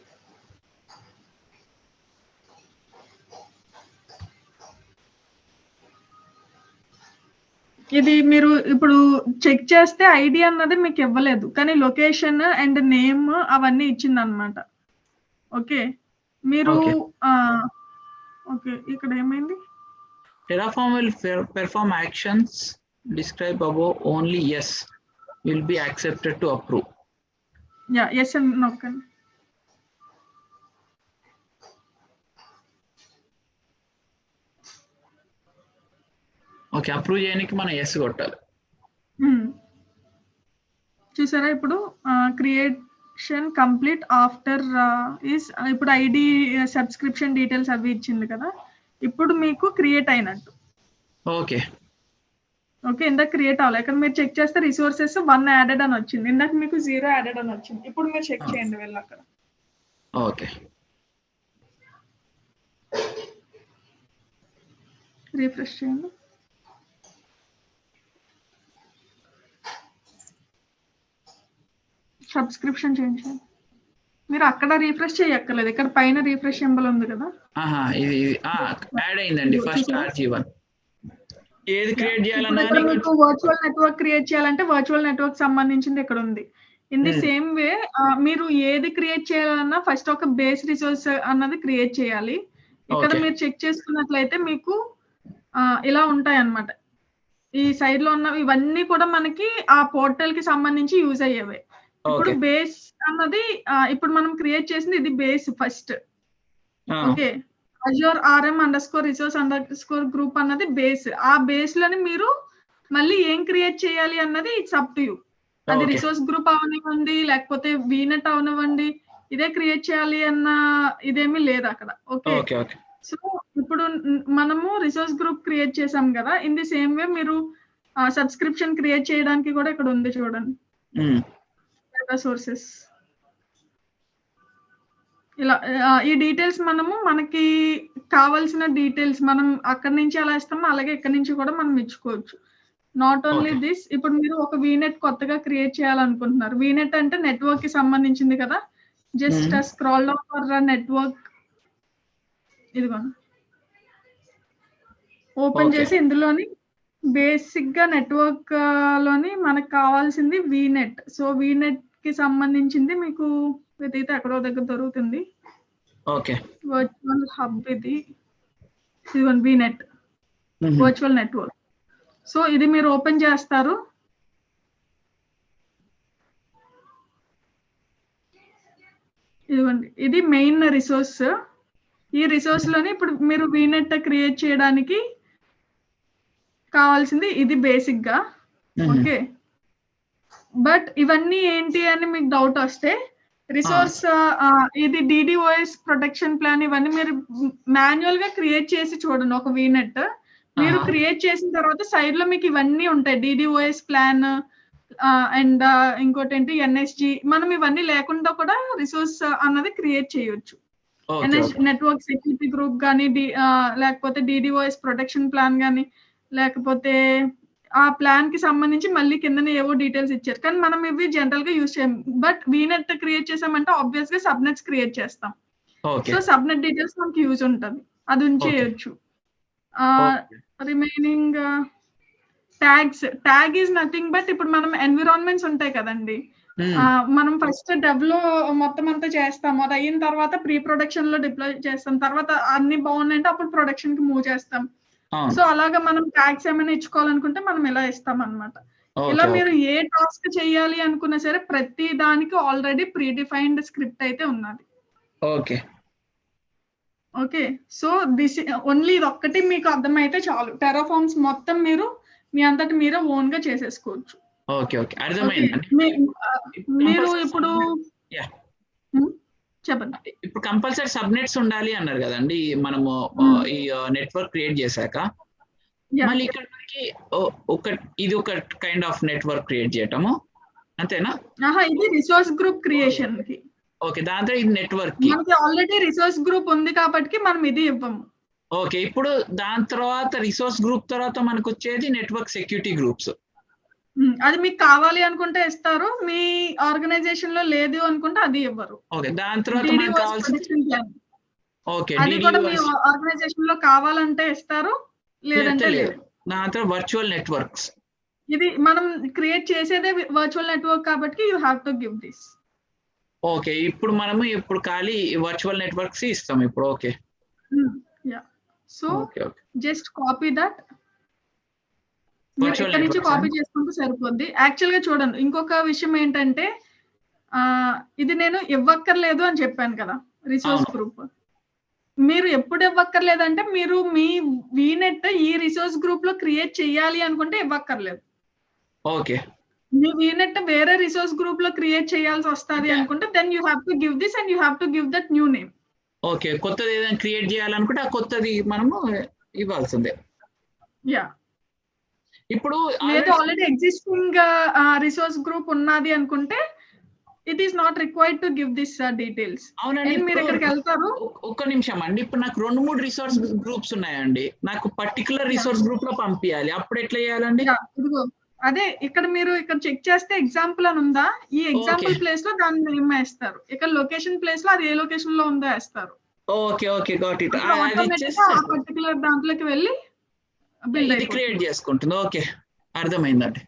[SPEAKER 1] ఇది మీరు ఇప్పుడు చెక్ చేస్తే ఐడి అన్నది మీకు ఇవ్వలేదు, కానీ లొకేషన్ అండ్ నేమ్ అవన్నీ ఇచ్చింది అనమాట. ఓకే, మీరు ఓకే ఇక్కడ ఏమైంది?
[SPEAKER 2] Terraform will perform actions described above, only yes will be accepted to approve.
[SPEAKER 1] Yeah, yes and no can.
[SPEAKER 2] Okay, approve చేయడానికి మనం yes కొట్టాలి.
[SPEAKER 1] చూసారా ఇప్పుడు క్రియేషన్ కంప్లీట్ ఆఫ్టర్ ఈస్, ఇప్పుడు ఐడి సబ్స్క్రిప్షన్ డీటెయిల్స్ అవి ఇచ్చింది కదా, ఇప్పుడు మీకు క్రియేట్ అయినట్టు.
[SPEAKER 2] ఓకే
[SPEAKER 1] ఓకే, ఇందాక క్రియేట్ అవ్వాలి. ఇక్కడ మీరు చెక్ చేస్తే రిసోర్సెస్ 1 యాడెడ్ అని వచ్చింది, ఇందాక మీకు 0 యాడెడ్ అని వచ్చింది. ఇప్పుడు మీరు చెక్ చేయండి వెళ్ళి అక్కడ.
[SPEAKER 2] ఓకే,
[SPEAKER 1] రిఫ్రెష్ చేయండి. సబ్స్క్రిప్షన్ చేంజ్ చేయండి. మీరు అక్కడ రీఫ్రెష్ చేయక్కర్లేదు, ఇక్కడ పైన రీఫ్రెష్ సింబల్ ఉంది కదా.
[SPEAKER 2] ఇది యాడ్ అయిందండి. ఫస్ట్ RG1 ఏది క్రియేట్ చేయాలన్నా
[SPEAKER 1] మీకు వర్చువల్ నెట్వర్క్ క్రియేట్ చేయాలంటే వర్చువల్ నెట్వర్క్ సంబంధించింది ఇక్కడ ఉంది. ఇన్ ది సేమ్ వే మీరు ఏది క్రియేట్ చేయాలన్నా ఫస్ట్ ఒక బేస్ రిసోర్స్ అన్నది క్రియేట్ చేయాలి. ఇక్కడ మీరు చెక్ చేసుకున్నట్లయితే మీకు ఇలా ఉంటాయి అన్నమాట. ఈ సైడ్ లో ఉన్న ఇవన్నీ కూడా మనకి ఆ పోర్టల్ కి సంబంధించి యూజ్ అయ్యేవే. ఇప్పుడు బేస్ అన్నది ఇప్పుడు మనం క్రియేట్ చేసింది ఇది base first. Okay, Azure RM_resource_ group అన్నది బేస్. ఆ బేస్ లోని మీరు మళ్ళీ ఏం క్రియేట్ చేయాలి అన్నది ఇట్స్ అప్ టు యూ. అది రిసోర్స్ గ్రూప్ అవనివ్వండి, లేకపోతే వీనెట్ అవనివ్వండి, ఇదే క్రియేట్ చేయాలి అన్న ఇదేమీ లేదు అక్కడ. ఓకే, సో ఇప్పుడు మనము రిసోర్స్ గ్రూప్ క్రియేట్ చేసాం కదా, ఇన్ ది సేమ్ వే మీరు సబ్స్క్రిప్షన్ క్రియేట్ చేయడానికి కూడా ఇక్కడ ఉంది చూడండి, డేటా సోర్సెస్. ఇలా ఈ డీటెయిల్స్ మనకి కావాల్సిన డీటెయిల్స్ మనం అక్కడి నుంచి ఎలా ఇస్తామో అలాగే ఇక్కడ నుంచి కూడా మనం ఇచ్చుకోవచ్చు. నాట్ ఓన్లీ దిస్, ఇప్పుడు మీరు ఒక వీనెట్ కొత్తగా క్రియేట్ చేయాలనుకుంటున్నారు. వీనెట్ అంటే నెట్వర్క్ కి సంబంధించింది కదా. Just scroll down for network, ఇదిగోండి ఓపెన్ చేసి ఇందులోని బేసిక్ గా నెట్వర్క్ లోని మనకు కావాల్సింది వీనెట్. సో వీనెట్ కి సంబంధించింది మీకు వెతికితే ఎక్కడో దగ్గర దొరుకుతుంది.
[SPEAKER 2] ఓకే,
[SPEAKER 1] వర్చువల్ హబ్ ఇది వీనెట్ వర్చువల్ నెట్వర్క్. సో ఇది మీరు ఓపెన్ చేస్తారు. ఇదిగోండి, ఇది మెయిన్ రిసోర్స్. ఈ రిసోర్స్ లోని ఇప్పుడు మీరు వీనెట్ క్రియేట్ చేయడానికి కావాల్సింది ఇది బేసిక్ గా. ఓకే, బట్ ఇవన్నీ ఏంటి అని మీకు డౌట్ వస్తే రిసోర్స్ ఇది DDoS ప్రొటెక్షన్ ప్లాన్, ఇవన్నీ మీరు మాన్యువల్ గా క్రియేట్ చేసి చూడండి. ఒక వీనెట్ మీరు క్రియేట్ చేసిన తర్వాత సైడ్ లో మీకు ఇవన్నీ ఉంటాయి, DDoS ప్లాన్ అండ్ ఇంకోటి ఏంటి NSG. మనం ఇవన్నీ లేకుండా కూడా రిసోర్స్ అన్నది క్రియేట్ చేయొచ్చు. నెట్వర్క్ సెక్యూరిటీ గ్రూప్ కానీ, లేకపోతే DDoS ప్రొటెక్షన్ ప్లాన్ కానీ, లేకపోతే ఆ ప్లాన్ కి సంబంధించి మళ్ళీ కింద ఏవో డీటెయిల్స్ ఇచ్చారు, కానీ మనం ఇవి జనరల్ గా యూజ్ చేయం. బట్ వీనెట్ క్రియేట్ చేసామంటే ఆబ్వియస్ గా సబ్నెట్స్ క్రియేట్ చేస్తాం. సో సబ్నెట్ డీటెయిల్స్ మనకి యూజ్ ఉంటుంది, అది ఉంచేయచ్చు. Remaining tags, tag is nothing but ఇప్పుడు మనం ఎన్విరాన్మెంట్స్ ఉంటాయి కదండి, మనం ఫస్ట్ డెవ్ లో మొత్తం అంతా చేస్తాము. అది అయిన తర్వాత ప్రీ ప్రొడక్షన్ లో డిప్లాయ్ చేస్తాం. తర్వాత అన్ని బాగున్నాయంటే అప్పుడు ప్రొడక్షన్ కి మూవ్ చేస్తాం. సో అలాగా మనం ట్యాగ్స్ ఏమైనా ఇచ్చుకోవాలనుకుంటే మనం ఇలా ఇస్తాం అన్నమాట. ఇలా మీరు ఏ టాస్క్ చేయాలి అనుకున్నా సరే ప్రతి దానికి ఆల్రెడీ ప్రీ డిఫైన్డ్ స్క్రిప్ట్ అయితే ఉన్నది.
[SPEAKER 2] Okay
[SPEAKER 1] okay so this only ఇది ఒక్కటి మీకు అర్థమైతే చాలు. టెరాఫార్మ్స్ మొత్తం మీరు మీ అంతటి మీరే ఓన్ గా చేసేసుకోవచ్చు.
[SPEAKER 2] ఓకే ఓకే అర్థమైందండి.
[SPEAKER 1] మీరు ఇప్పుడు చెప్పండి.
[SPEAKER 2] ఇప్పుడు కంపల్సరీ సబ్నెట్స్ ఉండాలి అన్నారు కదండి మనము ఈ నెట్వర్క్ క్రియేట్ చేశాక. మళ్ళీ ఇక్కడ మనకి ఇది ఒక కైండ్ ఆఫ్ నెట్వర్క్ క్రియేట్ చేయటము అంతేనా?
[SPEAKER 1] ఇది రిసోర్స్ గ్రూప్ క్రియేషన్ కి.
[SPEAKER 2] ఓకే దాంతో ఇది నెట్వర్క్
[SPEAKER 1] మనకి ఆల్రెడీ రిసోర్స్ గ్రూప్ ఉంది కాబట్టి మనం ఇది ఇవ్వము.
[SPEAKER 2] ఓకే ఇప్పుడు దాని తర్వాత రిసోర్స్ గ్రూప్ తర్వాత మనకు వచ్చేది నెట్వర్క్ సెక్యూరిటీ గ్రూప్స్.
[SPEAKER 1] అది మీకు కావాలి అనుకుంటే ఇస్తారు, మీ ఆర్గనైజేషన్ లో లేదు అనుకుంటే అది ఇవ్వరు.
[SPEAKER 2] ఓకే దాని తర్వాత మనకు కావాల్సిన ఓకే
[SPEAKER 1] అది కూడా మీ ఆర్గనైజేషన్ లో కావాలంటే ఇస్తారు, లేదంటే లేదు.
[SPEAKER 2] దాని తర్వాత వర్చువల్ నెట్వర్క్స్.
[SPEAKER 1] ఇది మనం క్రియేట్ చేసేదే వర్చువల్ నెట్వర్క్ కాబట్టి you have to give this.
[SPEAKER 2] Okay ఇప్పుడు మనము ఇప్పుడు ఖాళీ వర్చువల్ నెట్వర్క్స్ ఇస్తాం ఇప్పుడు. Okay
[SPEAKER 1] yeah so just copy that. ఇక్కడ నుంచి కాపీ చేసుకుంటూ సరిపోద్ది. యాక్చువల్ గా చూడండి ఇంకొక విషయం ఏంటంటే ఇది నేను ఇవ్వక్కర్లేదు అని చెప్పాను కదా రిసోర్స్ గ్రూప్. మీరు ఎప్పుడు ఇవ్వక్కర్లేదంటే మీరు మీ వీనెట్ ఈ రిసోర్స్ గ్రూప్ లో క్రియేట్ చేయాలి అనుకుంటే ఇవ్వక్కర్లేదు.
[SPEAKER 2] ఓకే
[SPEAKER 1] మీ వీనెట్ వేరే రిసోర్స్ గ్రూప్ లో క్రియేట్ చేయాల్సి వస్తుంది అనుకుంటే then you have to give this and you have to give that new name.
[SPEAKER 2] Okay కొత్తది ఏదైనా క్రియేట్ చేయాలనుకుంటే ఆ కొత్తది మనము ఇవ్వాల్సిందే.
[SPEAKER 1] యా
[SPEAKER 2] ఇప్పుడు
[SPEAKER 1] లేదు ఆల్రెడీ ఎగ్జిస్టింగ్ రిసోర్స్ గ్రూప్ ఉన్నది అనుకుంటే it is not required to give this details.
[SPEAKER 2] అవునండి
[SPEAKER 1] మీరు ఇక్కడికి వెళ్తారు.
[SPEAKER 2] ఒక్క నిమిషం అండి, ఇప్పుడు నాకు 2-3 రిసోర్స్ గ్రూప్స్ ఉన్నాయండి, నాకు పర్టికులర్ రిసోర్స్ గ్రూప్ లో పంపించాలి, అప్పుడు ఎట్లా చేయాలండి?
[SPEAKER 1] ఇదిగో అదే ఇక్కడ మీరు ఇక్కడ చెక్ చేస్తే ఎగ్జాంపుల్ అని ఉందా, ఈ ఎగ్జాంపుల్ ప్లేస్ లో దాన్ని నేమ్ వేస్తారు, ఇక్కడ లొకేషన్ ప్లేస్ లో అది ఏ లొకేషన్ లో ఉందో వేస్తారు.
[SPEAKER 2] Okay okay got it.
[SPEAKER 1] ఆ పర్టికులర్ దాంట్లోకి వెళ్ళి
[SPEAKER 2] ఇది క్రియేట్ చేసుకుంటుంది. ఓకే అర్థమైందండి.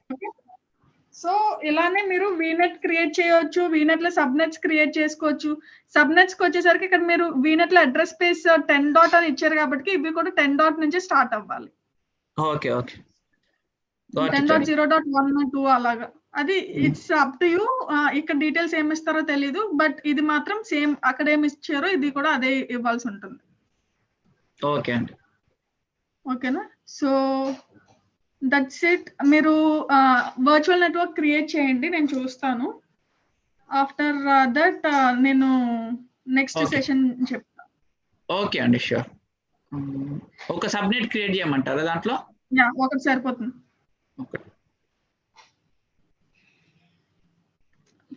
[SPEAKER 1] సో ఇలానే మీరు వీనెట్ క్రియేట్ చేయొచ్చు, వీనెట్ లో సబ్నెట్స్ క్రియేట్ చేసుకోవచ్చు. సబ్నెట్స్ కి వచ్చేసరికి ఇక్కడ మీరు వీనెట్ లో అడ్రస్ స్పేస్ 10 అని ఇచ్చారు కాబట్టి ఇవి కూడా 10 నుంచి స్టార్ట్ అవ్వాలి.
[SPEAKER 2] ఓకే ఓకే
[SPEAKER 1] 10.0.1 అలాగా. అది ఇట్స్ అప్ టు యూ. ఇక్కడ డీటెయిల్స్ ఏమి ఇస్తారో తెలీదు, బట్ ఇది మాత్రం సేమ్ అక్కడ ఏమి ఇచ్చారో ఇది కూడా అదే ఇవ్వాల్సి ఉంటుంది.
[SPEAKER 2] ఓకే అండి
[SPEAKER 1] ఓకేనా. So that's it. మీరు వర్చువల్ నెట్వర్క్ క్రియేట్ చేయండి, నేను చూస్తాను. ఆఫ్టర్ దట్ నేను నెక్స్ట్ సెషన్ చెప్తాను.
[SPEAKER 2] ఓకే అండి షూర్. ఒక సబ్నెట్ క్రియేట్ చేయమంటారా దాంట్లో?
[SPEAKER 1] యా ఒకటి సరిపోతుంది.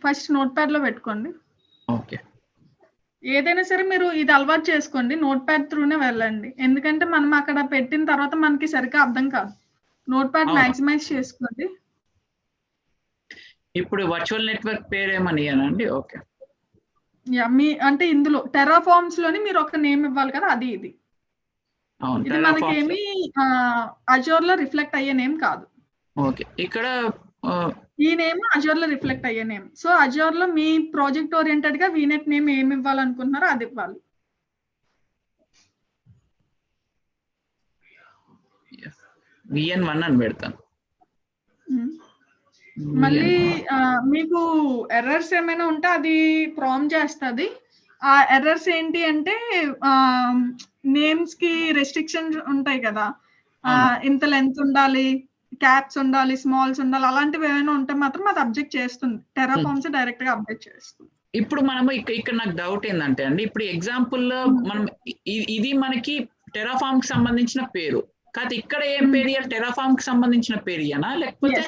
[SPEAKER 1] ఫస్ట్ నోట్ ప్యాడ్ లో పెట్టుకోండి.
[SPEAKER 2] ఓకే
[SPEAKER 1] ఏదైనా సరే మీరు ఇది అలవాటు చేసుకోండి, నోట్ ప్యాడ్ త్రూనే వెళ్ళండి, ఎందుకంటే మనం అక్కడ పెట్టిన తర్వాత మనకి సరిగ్గా అర్థం కాదు. నోట్ ప్యాడ్ మాక్సిమైజ్ చేసుకోండి.
[SPEAKER 2] ఇప్పుడు వర్చువల్ నెట్వర్క్ పేరు ఏమనియానండి? ఓకే
[SPEAKER 1] యా మీ అంటే ఇందులో టెరాఫార్మ్స్ లోని మీరు ఒక నేమ్ ఇవ్వాలి కదా, అది ఇది. ఇది మనకేమి అజూర్ లో రిఫ్లెక్ట్ అయ్యే నేమ్ కాదు.
[SPEAKER 2] ఓకే ఇక్కడ
[SPEAKER 1] ఈ నేమ్ అజూర్ లో రిఫ్లెక్ట్ అయ్యే నేమ్. సో అజూర్ లో మీ ప్రాజెక్ట్ ఓరియంటెడ్ గా వీనెట్ నేమ్ ఏమి ఇవ్వాలనుకుంటున్నారో అది ఇవ్వాలి.
[SPEAKER 2] VN1 అని పెడతాను.
[SPEAKER 1] మళ్ళీ మీకు ఎర్రర్స్ ఏమైనా ఉంటే అది ప్రాంప్ట్ చేస్తుంది. ఆ ఎర్రర్స్ ఏంటి అంటే నేమ్స్ కి రెస్ట్రిక్షన్స్ ఉంటాయి కదా, ఇంత లెంత్ ఉండాలి, క్యాప్స్ ఉండాలి, స్మాల్స్ ఉండాలి, అలాంటివి ఏమైనా ఉంటే మాత్రం అది అబ్జెక్ట్ చేస్తుంది. టెరాఫార్మ్స్ డైరెక్ట్ గా అప్డేట్ చేస్తుంది.
[SPEAKER 2] ఇప్పుడు మనము ఇక్కడ నాకు డౌట్ ఏంటంటే అండి, ఇప్పుడు ఎగ్జాంపుల్ మనం ఇది మనకి టెరాఫార్మ్ కి సంబంధించిన పేరు కాదు, ఇక్కడ ఏం పేరు ఇవ్వాలి? టెరాఫార్మ్ కి సంబంధించిన పేరు ఇయ్యనా లేకపోతే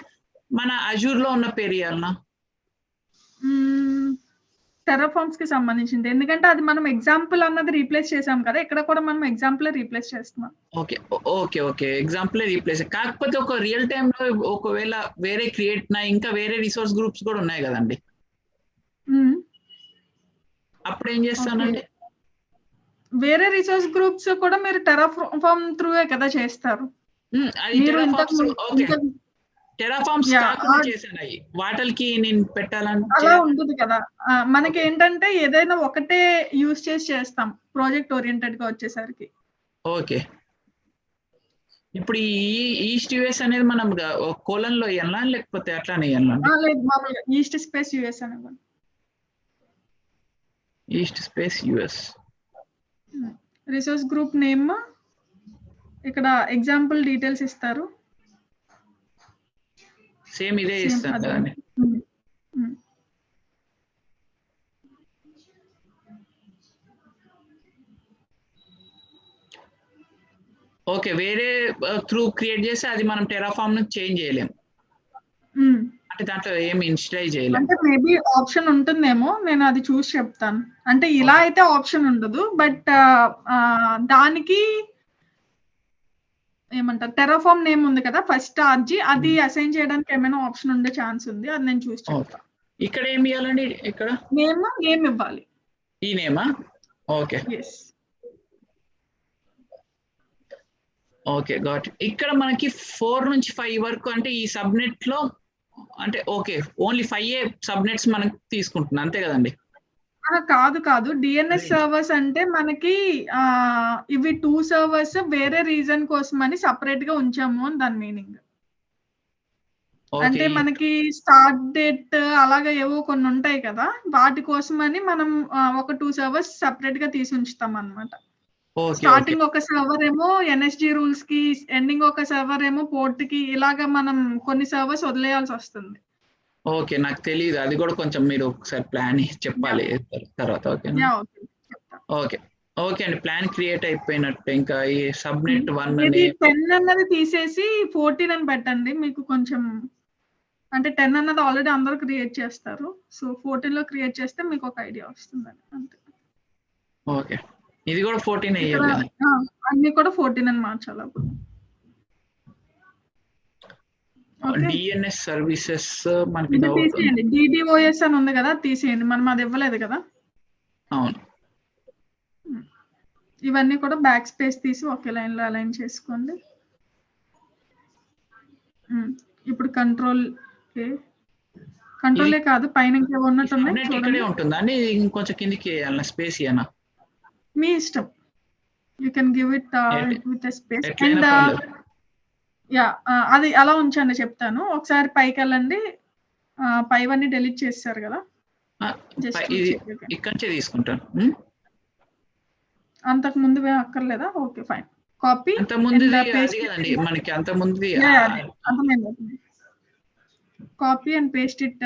[SPEAKER 2] మన అజూర్ లో ఉన్న పేరు ఇవ్వాలనా?
[SPEAKER 1] టెరాఫార్మ్స్ కి సంబంధించింది, ఎందుకంటే అది మనం ఎగ్జాంపుల్ అన్నది రీప్లేస్ చేసాం కదా, ఇక్కడ కూడా మనం ఎగ్జాంపుల్ రీప్లేస్ చేస్తున్నాం.
[SPEAKER 2] Okay okay okay example replace. కాకపోతే ఒక రియల్ టైమ్ లో ఒకవేళ వేరే క్రియేట్ ఇంకా వేరే రిసోర్స్ గ్రూప్స్ కూడా ఉన్నాయి కదండి, అప్పుడు ఏం చేస్తానండి?
[SPEAKER 1] వేరే రిసోర్స్ గ్రూప్స్ కూడా మీరు టెరాఫార్మ్ త్రూవే కదా చేస్తారు.
[SPEAKER 2] టెరాఫార్మ్స్ కాకుండా చేశాను అవి వాటికి నేను పెట్టాలని
[SPEAKER 1] అలా ఉంటుంది కదా. మనకి ఏంటంటే ఏదైనా ఒకటే యూస్ చేసి చేస్తాం ప్రాజెక్ట్ ఓరియంటెడ్ గా వచ్చేసరికి.
[SPEAKER 2] ఓకే, ఇప్పుడు ఈ ఈస్ట్ యుఎస్ అనేది మనం కోలన్ లో వేయాలా లేకపోతే అట్లానే వేయాలా?
[SPEAKER 1] లేదు, మామూలుగా ఈస్ట్ స్పేస్ యుఎస్ అనేవాళ్ళు.
[SPEAKER 2] East space US.
[SPEAKER 1] Resource group name ఇక్కడ ఎగ్జాంపుల్ డీటెయిల్స్ ఇస్తారు.
[SPEAKER 2] సేమ్ ఇదే ఇస్తాను కదండి. ఓకే, వేరే త్రూ క్రియేట్ చేస్తే అది మనం టెరాఫార్మ్ నుంచి చేంజ్ చేయలేం, అంటే దాంట్లో ఏమి ఇన్స్టైల్ చేయలేం.
[SPEAKER 1] అంటే మేబీ ఆప్షన్ ఉంటుందేమో, నేను అది చూసి చెప్తాను. అంటే ఇలా అయితే ఆప్షన్ ఉండదు, బట్ దానికి ఏమంటారు టెరాఫార్మ్ నేమ్ ఉంది కదా ఫస్ట్ ఆర్జీ, అది అసైన్ చేయడానికి ఏమైనా ఆప్షన్ ఉండే ఛాన్స్ ఉంది, అది నేను చూసి చెప్తాను.
[SPEAKER 2] ఇక్కడ ఏమి ఇవ్వాలండి? ఇక్కడ
[SPEAKER 1] నేమ్ ఇవ్వాలి.
[SPEAKER 2] ఈ నేమా? Okay okay, got. ఇక్కడ మనకి 4 నుంచి 5 వరకు అంటే ఈ సబ్నెట్ లో అంటే ఓకే ఓన్లీ 5 సబ్నెట్స్ మనం తీసుకుంటున్నాం అంతే కదండి?
[SPEAKER 1] కాదు, డిఎన్ఎస్ సర్వర్స్ అంటే మనకి ఇవి 2 సర్వర్స్ వేరే రీజన్ కోసం అని సపరేట్ గా ఉంచాము అని దాని మీనింగ్. అంటే మనకి స్టార్ట్ డేట్ అలాగా ఏవో కొన్ని ఉంటాయి కదా, వాటి కోసం అని మనం ఒక 2 సర్వర్స్ సపరేట్ గా తీసి ఉంచుతాం అన్నమాట. స్టార్టింగ్ ఒక సర్వర్ ఏమో ఎన్ఎస్జి రూల్స్ కి, ఎండింగ్ ఒక సర్వర్ ఏమో పోర్ట్ కి, ఇలాగా మనం కొన్ని సర్వర్స్ వదిలేయాల్సి వస్తుంది.
[SPEAKER 2] ఓకే, నాకు తెలియదు, అది కూడా కొంచెం మీరు ఒకసారి ప్లాన్ చెప్పాలి తర్వాత. ఓకే ఓకే అండి, ప్లాన్ క్రియేట్ అయిపోయినట్టు. ఇంకా ఈ సబ్నెట్ 1
[SPEAKER 1] 10 అన్నది తీసేసి 14 అని పెట్టండి, మీకు కొంచెం అంటే 10 అన్నది ఆల్రెడీ అందరూ క్రియేట్ చేస్తారు, సో 14 లో క్రియేట్ చేస్తే మీకు ఒక ఐడియా వస్తుంది అంతే.
[SPEAKER 2] ఓకే, ఇది కూడా 14 అయ్యాలి,
[SPEAKER 1] అన్ని కూడా 14 అని మార్చాలి అప్పుడు.
[SPEAKER 2] డిఎన్ఎస్ సర్వీసెస్ మనకి
[SPEAKER 1] తీసేయండి, డిడిఓఎస్ అని ఉంది కదా, తీసేయండి, మనం అది ఇవ్వలేదు కదా.
[SPEAKER 2] అవును,
[SPEAKER 1] ఇవన్నీ కూడా బ్యాక్ స్పేస్ తీసి ఒకే లైన్ లో అలైన్ చేసుకోండి. ఇప్పుడు కంట్రోలే కాదు, పైన ఇంకేమో ఉన్నట్టున్నాయి
[SPEAKER 2] ఇక్కడే ఉంటుందా అండి? ఇంకొంచెం కిందికి వేయాలా స్పేస్? ఏనా
[SPEAKER 1] మీ ఇష్టం, you can give it with space. And అది అలా ఉంచండి, చెప్తాను. ఒకసారి పైకి వెళ్ళండి, పైవన్నీ డెలీట్ చేస్తారు కదా,
[SPEAKER 2] ఇక్కడ నుంచి తీసుకుంటాను.
[SPEAKER 1] అంతకు ముందు అక్కర్లేదా? Okay fine, copy.
[SPEAKER 2] మనకి అంత ముందు
[SPEAKER 1] copy and paste it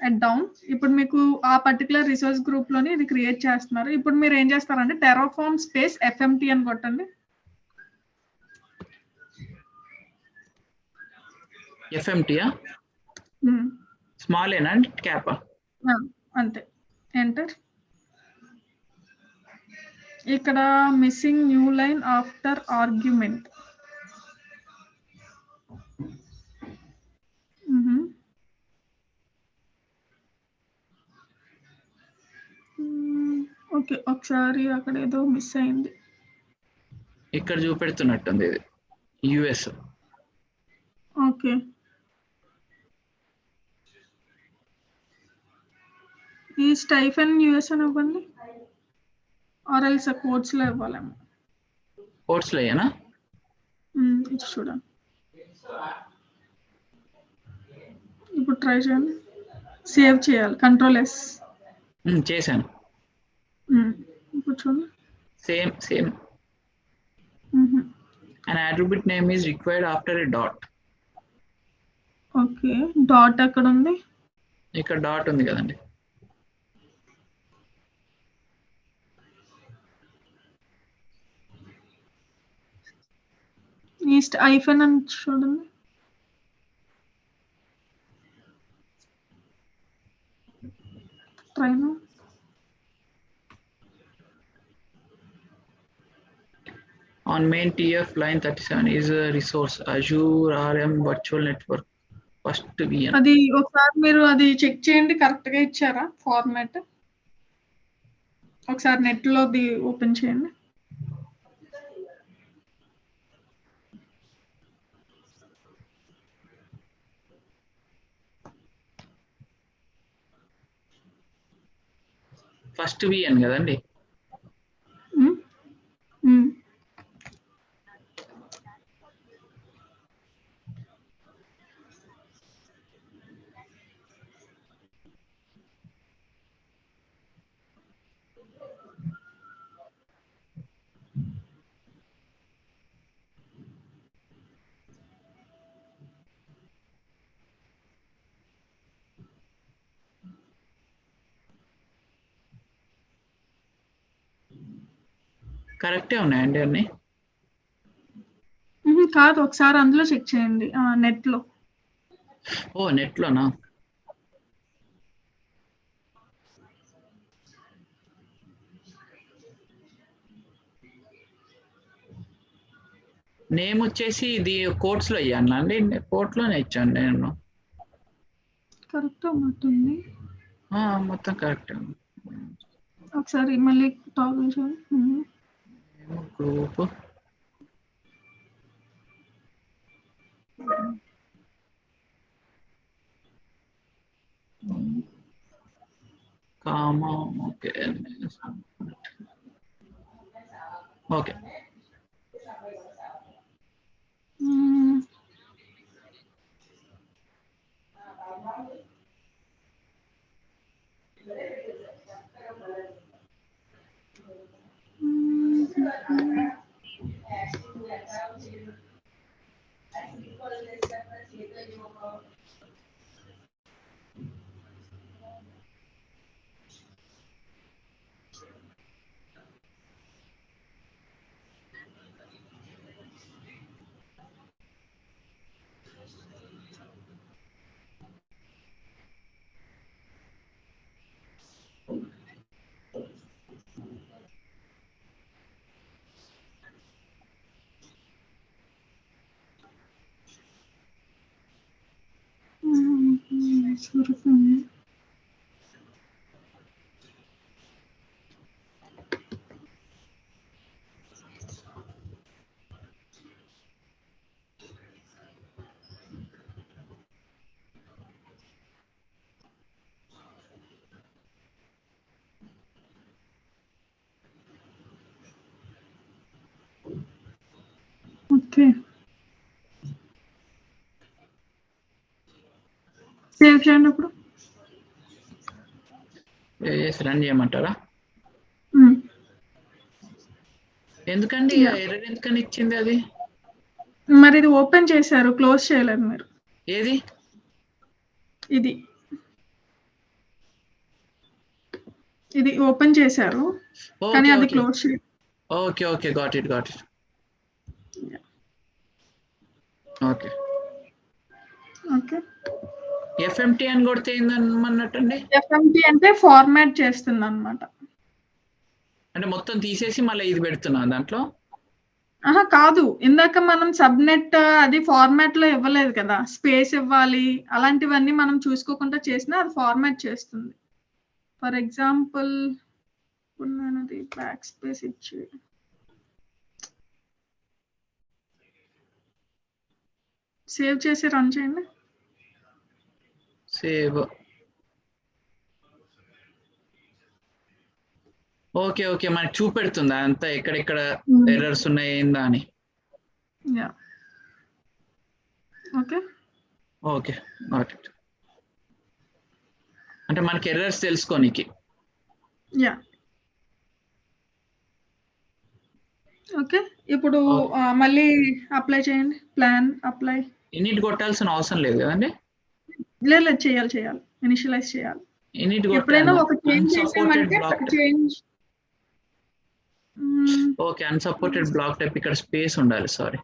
[SPEAKER 1] at down. ఇప్పుడు మీకు ఆ పర్టికులర్ రిసోర్స్ గ్రూప్ లోని ఇది క్రియేట్ చేస్తున్నారు. ఇప్పుడు మీరు ఏం చేస్తారంటే టెరాఫార్మ్ స్పేస్ ఎఫ్ఎంటీ అని కొట్టండి.
[SPEAKER 2] ఎఫ్ఎంటీయా? స్మాల్ ఏనా అండి, క్యాపా?
[SPEAKER 1] అంతే, ఎంటర్. ఇక్కడ missing new line after argument. Okay, ఒకసారి అక్కడ ఏదో మిస్ అయింది.
[SPEAKER 2] ఇక్కడ చూపెడుతున్నట్టుంది ఇది యుఎస్.
[SPEAKER 1] ఓకే, ఈ స్టైఫెన్ యుఎస్ అని ఇవ్వండి, ఆర్ఎల్స్ కోడ్స్ లో ఇవ్వాలేమో.
[SPEAKER 2] కోడ్స్ లో ఏనా?
[SPEAKER 1] ఇది చూడండి, ఇప్పుడు ట్రై చేయండి, సేవ్ చేయాలి, కంట్రోల్-S.
[SPEAKER 2] చేశాను,
[SPEAKER 1] ఇప్పుడు చూడండి,
[SPEAKER 2] same. An attribute name is required after a dot.
[SPEAKER 1] Okay, dot ఎక్కడ ఉంది?
[SPEAKER 2] ఇక్కడ డాట్ ఉంది కదండి.
[SPEAKER 1] ఈస్ట్ ఐఫన్ అని చూడండి. Try now.
[SPEAKER 2] On main TF line 37 is a resource Azure RM virtual network first VM.
[SPEAKER 1] అది ఒకసారి మీరు అది చెక్ చేయండి, కరెక్ట్ గా ఇచ్చారా ఫార్మాట్? ఒకసారి నెట్ లో ఓపెన్ చేయండి.
[SPEAKER 2] ఫస్ట్ విఎన్ కదండి. కరెక్టే ఉన్నాయండి అన్ని.
[SPEAKER 1] కాదు, ఒకసారి అందులో చెక్ చేయండి, నెట్ లో.
[SPEAKER 2] ఓ నెట్ లోనా? నేమ్ వచ్చేసి ఇది కోర్ట్స్ లో ఇయ్యాను అండి, కోర్ట్ లోనే ఇచ్చాను నేను.
[SPEAKER 1] కరెక్ట్ ఉన్నట్టుంది.
[SPEAKER 2] మొత్తం కరెక్ట్.
[SPEAKER 1] ఒకసారి మళ్ళీ టాగుల్ చేయండి.
[SPEAKER 2] Group comma. Okay okay.
[SPEAKER 1] Okay, save చేయండి ఇప్పుడు.
[SPEAKER 2] రన్ చేయమంటారా? ఎందుకండి ఎర్రర్ ఎందుకని ఇచ్చింది అది?
[SPEAKER 1] మరి ఇది ఓపెన్ చేశారు, క్లోజ్ చేయలేదు మీరు.
[SPEAKER 2] ఏది?
[SPEAKER 1] ఇది ఓపెన్ చేశారు కానీ అది క్లోజ్ చేయలేదు.
[SPEAKER 2] Okay okay, got it. Okay
[SPEAKER 1] okay.
[SPEAKER 2] FMT అని కొడితే ఏందన్నట్టండి?
[SPEAKER 1] ఎఫ్ఎంటీ అంటే ఫార్మాట్ చేస్తుంది అన్నమాట.
[SPEAKER 2] అంటే మొత్తం తీసేసి మళ్ళీ ఇది పెడుతున్నా దాంట్లో?
[SPEAKER 1] కాదు, ఇందాక మనం సబ్నెట్ అది ఫార్మాట్ లో ఇవ్వలేదు కదా, స్పేస్ ఇవ్వాలి అలాంటివన్నీ మనం చూసుకోకుండా చేసినా అది ఫార్మాట్ చేస్తుంది. ఫర్ ఎగ్జాంపుల్ ఇప్పుడు నేను అది బ్యాక్ స్పేస్ ఇచ్చి సేవ్ చేసి రన్ చేయండి.
[SPEAKER 2] సేవ్. ఓకే ఓకే, మనకి చూపెడుతుంది అంతా ఎక్కడెక్కడ ఎర్రర్స్ ఉన్నాయి ఏందా అని.
[SPEAKER 1] Okay
[SPEAKER 2] okay, got it. అంటే మనకి ఎర్రర్స్ తెలుసుకోనికి.
[SPEAKER 1] ఓకే, ఇప్పుడు మళ్ళీ అప్లై చేయండి. Plan apply.
[SPEAKER 2] ఇన్నిటి కొట్టాల్సిన అవసరం లేదు కదండి?
[SPEAKER 1] లేదు, చేయాలి, ఇనిషియలైజ్ చేయాలి. ఎప్పుడైనా ఒక చేంజ్ చేసామంటే change.
[SPEAKER 2] Okay, unsupported block type ఇక్కడ స్పేస్ ఉండాలి. సారీ.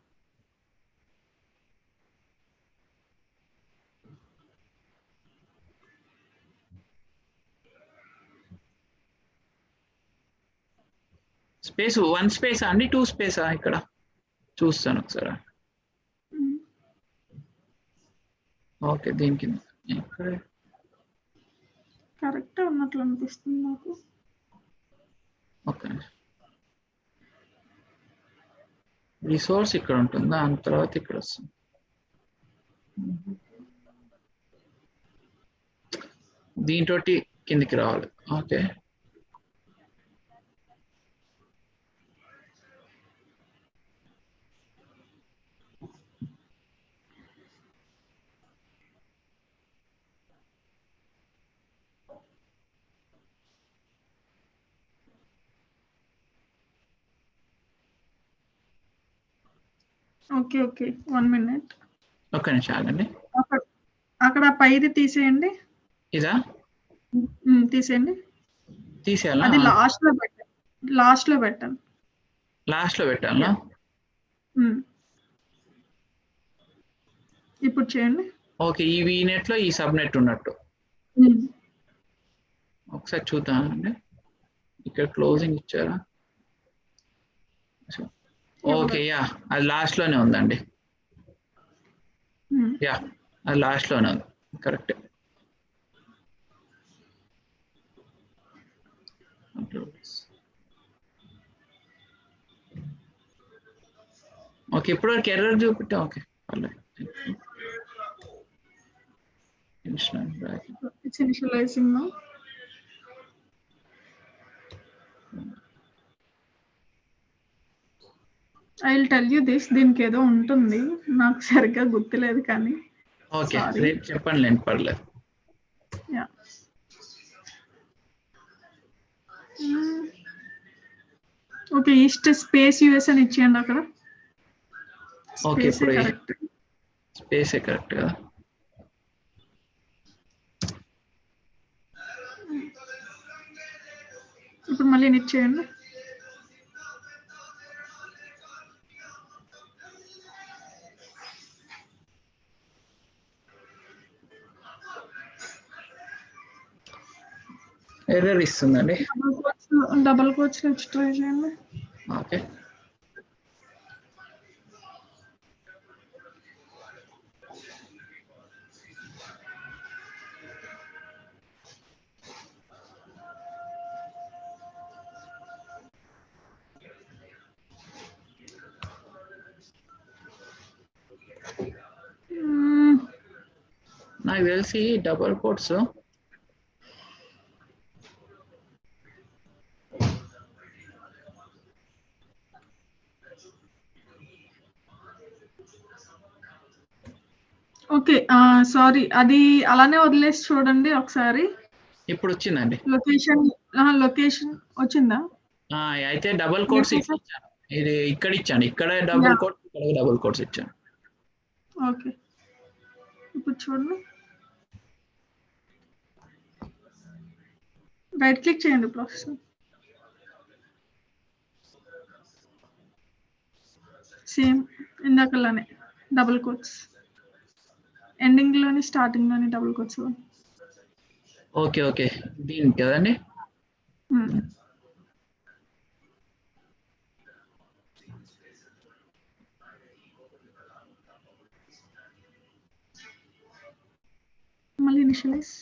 [SPEAKER 2] స్పేస్ 1 స్పేసా అండి, 2 స్పేసా? ఇక్కడ చూస్తాను ఒకసారి. ఓకే, దీనికి
[SPEAKER 1] కరెక్ట్ ఉన్నట్లు అనిపిస్తుంది నాకు.
[SPEAKER 2] ఓకే, రిసోర్స్ ఇక్కడ ఉంటుంది, దాని తర్వాత ఇక్కడ వస్తుంది. దీంతో కిందికి రావాలి. Okay,
[SPEAKER 1] okay okay 1 minute.
[SPEAKER 2] ఒక్క నిమిషం ఆగండి.
[SPEAKER 1] అక్కడ పైది తీసేయండి.
[SPEAKER 2] ఇదా
[SPEAKER 1] తీసేయండి.
[SPEAKER 2] తీసేయాలా?
[SPEAKER 1] అది లాస్ట్ లో పెట్టండి. లాస్ట్ లో పెట్టాలా? ఇప్పుడు చేయండి.
[SPEAKER 2] ఓకే, ఈ వీనెట్ లో ఈ సబ్నెట్ ఉన్నట్టు ఒకసారి చూద్దామండి. ఇక్కడ క్లోజింగ్ ఇచ్చారా? ఓకే, యా అది లాస్ట్ లోనే ఉందండి. యా అది లాస్ట్ లోనే ఉంది, కరెక్ట్. ఓకే, ఇప్పుడు ఎర్రర్ చూపిట్టా. Okay,
[SPEAKER 1] It's initializing now. I will tell you this. దీనికి ఏదో ఉంటుంది, నాకు సరిగ్గా గుర్తులేదు కానీ.
[SPEAKER 2] ఓకే, రేపు చెప్పండి, పర్లేదు.
[SPEAKER 1] Yeah okay, east space US అని ఇచ్చేయండి అక్కడ.
[SPEAKER 2] ఓకే, ఇప్పుడు స్పేసే కరెక్ట్ కదా?
[SPEAKER 1] ఇప్పుడు మళ్ళీ ఇచ్చేయండి.
[SPEAKER 2] ఎర్రర్ ఇస్తుందండి.
[SPEAKER 1] డబుల్ కోట్స్ ట్రై చేయండి.
[SPEAKER 2] ఓకే, నాకు తెలిసి డబుల్ కోట్స్
[SPEAKER 1] ఓకే, సారీ, అది అలానే వదిలేసి చూడండి ఒకసారి.
[SPEAKER 2] ఇప్పుడు వచ్చిందండి.
[SPEAKER 1] లొకేషన్ వచ్చిందా?
[SPEAKER 2] అయితే డబుల్ కోట్స్ ఇచ్చాను. ఇది ఇక్కడ ఇచ్చాను, ఇక్కడ డబుల్ కోట్స్, ఇక్కడ డబుల్ కోట్స్ ఇచ్చాను.
[SPEAKER 1] ఓకే, ఇప్పుడు చూడండి. రైట్ క్లిక్ చేయండి ప్రొఫెసర్. సేమ్ ఇందాకలానే డబుల్ కోట్స్, ఎండింగ్ లోని స్టార్టింగ్ లోని డబుల్ కోట్స్.
[SPEAKER 2] ఓకే ఓకే, దీనికి కదండి.
[SPEAKER 1] మళ్ళీ initialize.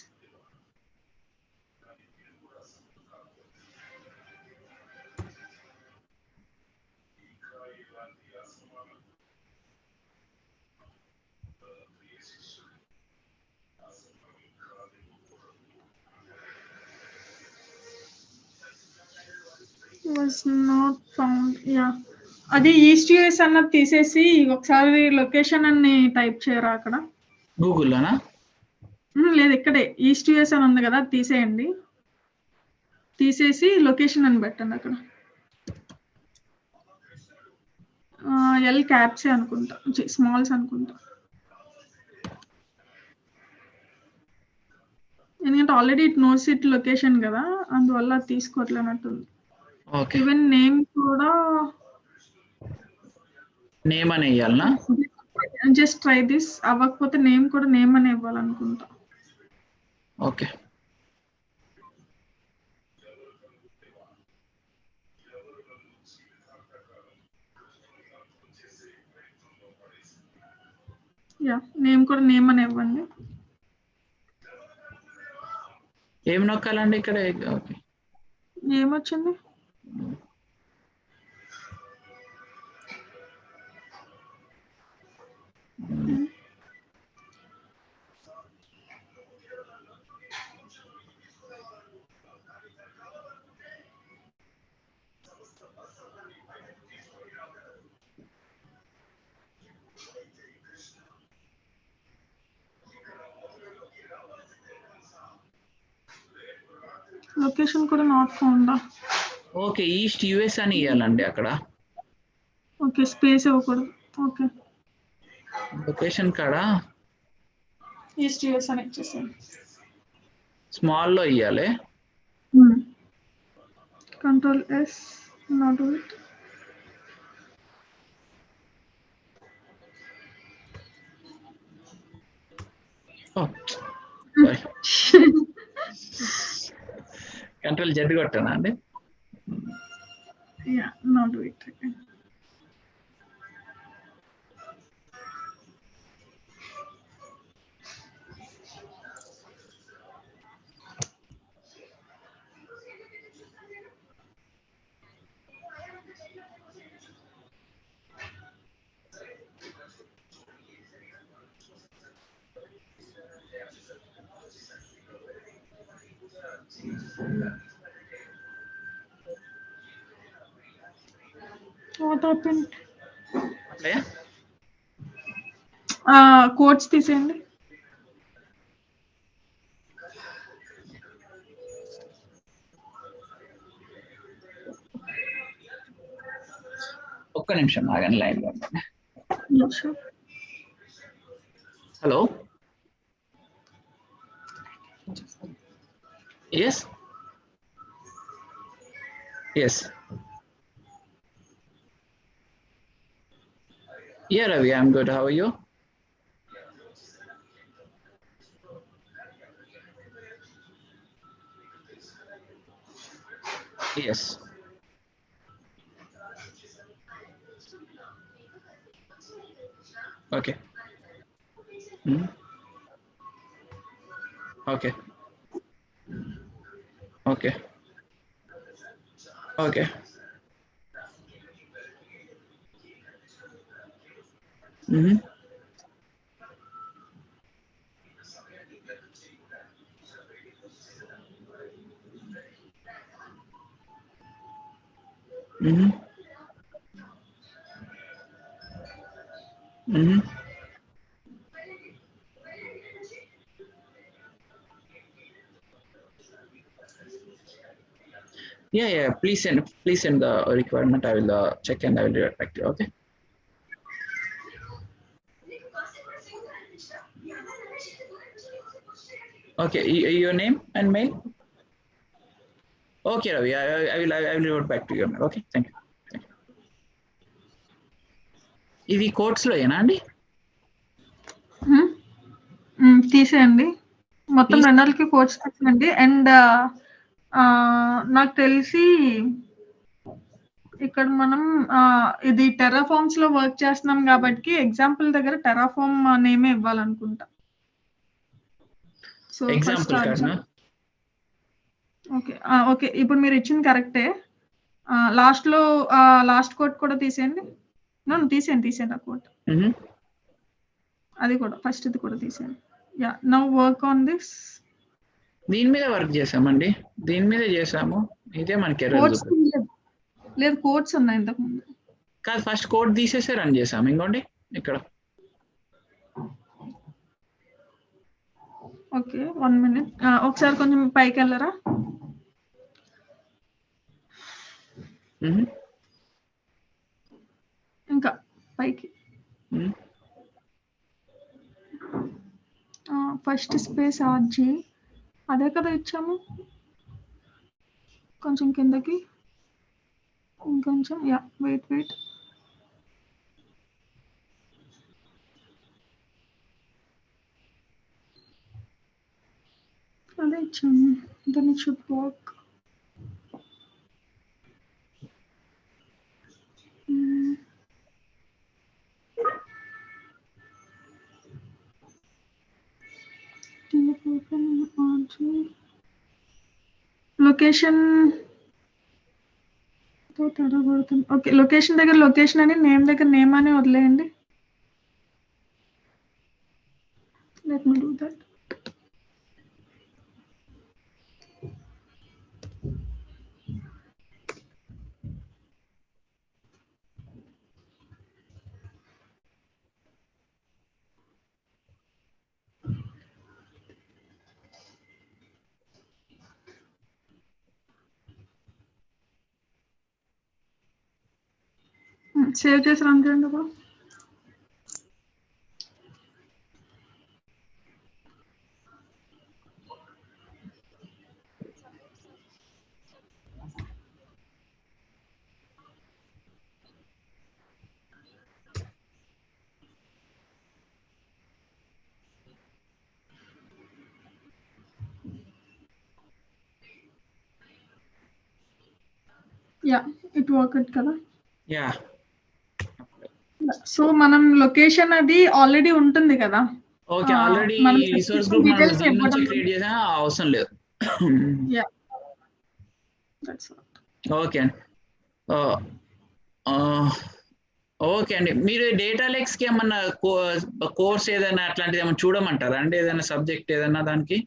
[SPEAKER 1] was not found. Yeah, అది ఈస్ట్ యూఎస్ అన్నది తీసేసి ఒకసారి లొకేషన్ అని టైప్ చేయరా అక్కడ
[SPEAKER 2] గూగుల్లోనా?
[SPEAKER 1] లేదు, ఇక్కడే ఈస్ట్ యూఎస్ అని ఉంది కదా, తీసేయండి. తీసేసి లొకేషన్ అని పెట్టండి అక్కడ. ఎల్ క్యాప్సే అనుకుంటా, స్మాల్స్ అనుకుంటా. ఎందుకంటే already it knows it location కదా, అందువల్ల తీసుకోవట్లేనట్టుంది. ఈవెన్ నేమ్ కూడా
[SPEAKER 2] నేమ్ అని ఇవ్వాలనా?
[SPEAKER 1] Just try this. అవ్వకపోతే నేమ్ కూడా నేమ్ అని ఇవ్వాలనుకుంటా.
[SPEAKER 2] ఓకే,
[SPEAKER 1] యా, నేమ్ కూడా నేమ్ అని ఇవ్వండి.
[SPEAKER 2] ఏం నొక్కాలండి ఇక్కడ? ఓకే,
[SPEAKER 1] ఏమొచ్చింది? లొకేషన్ కూడా నాట్ ఫౌండా?
[SPEAKER 2] ఓకే, ఈస్ట్ యుఎస్ అని ఇవ్వాలండి అక్కడ.
[SPEAKER 1] ఓకే, స్పేస్ ఇవ్వకూడదు. ఓకే.
[SPEAKER 2] లొకేషన్ కాడ
[SPEAKER 1] ఈస్ట్ యూఎస్ అని ఇచ్చేసాను.
[SPEAKER 2] స్మాల్‌లో ఇయ్యాలి.
[SPEAKER 1] Control S not do it.
[SPEAKER 2] Sorry. Control Z కొట్టానా అండి?
[SPEAKER 1] Yeah not do it. What happened?
[SPEAKER 2] అట్లే
[SPEAKER 1] కోడ్స్ తీసేయండి.
[SPEAKER 2] ఒక్క నిమిషం ఆగండి లైన్లో. Hello, yes yes Yeah, Ravi, I'm good. How are you? Yes. Okay. Okay. Okay. Okay. Mm-hmm. Mm-hmm. Mm-hmm. Yeah. Please send the requirement. I will check and I will revert back to you. Okay. Okay. Your name and mail. Okay, Ravi. I will revert back to you. Okay. Thank you. ఇది courts లో ఏనా అండి?
[SPEAKER 1] తీసేయండి మొత్తం రెండాలకి courts తీసేయండి. And నాకు తెలిసి ఇక్కడ మనం ఇది టెరాఫార్మ్స్ లో వర్క్ చేస్తున్నాం కాబట్టి ఎగ్జాంపుల్ దగ్గర టెరాఫార్మ్ నేమే ఇవ్వాలనుకుంటా. సో ఓకే ఇప్పుడు మీరు ఇచ్చింది కరెక్టే. లాస్ట్ కోట్ కూడా తీసేయండి. తీసేయండి ఆ కోట్. అది కూడా ఫస్ట్ ఇది కూడా తీసేయండి. Yeah now work on this.
[SPEAKER 2] దీని మీద వర్క్ చేసామండి, దీని మీద చేసాము. ఇదే మనకి
[SPEAKER 1] లేదు కోడ్స్ ఉన్నాయి ఇంతకు ముందు.
[SPEAKER 2] కాదు, ఫస్ట్ కోడ్ తీసేసి రన్ చేసాము. ఇంకోండి ఇక్కడ.
[SPEAKER 1] Okay 1 minute. ఒకసారి కొంచెం పైకి వెళ్ళరా. ఇంకా పైకి. ఫస్ట్ స్పేస్ ఆర్జీ అదే కదా ఇచ్చాము. కొంచెం కిందకి ఇంకొంచెం. యా వెయిట్ అదే ఇచ్చాము. Then it should work. Location okay, location దగ్గర లొకేషన్ అని, నేమ్ దగ్గర నేమ్ అని వదిలేయండి. Let me do that. Save చేసి రన్ చేయండి. యా ఇట్ వర్క్ కదా.
[SPEAKER 2] యా
[SPEAKER 1] సో మనం లొకేషన్ అది ఆల్రెడీ ఉంటుంది కదా.
[SPEAKER 2] ఓకే, ఆల్రెడీ
[SPEAKER 1] మనం
[SPEAKER 2] రిసోర్స్ గ్రూప్ మనం
[SPEAKER 1] డీటెయిల్స్
[SPEAKER 2] దీని నుంచి
[SPEAKER 1] ఇవ్వడం.
[SPEAKER 2] క్రియేట్ చేసిన అవసరం లేదు.
[SPEAKER 1] యా దట్స్
[SPEAKER 2] ఓకే అండి. ఓకే అండి, మీరు డేటా లెక్స్ కి ఏమన్నా కోర్స్ ఏదైనా అట్లాంటిది ఏమైనా చూడమంటారా అండి, ఏదైనా సబ్జెక్ట్ ఏదైనా దానికి?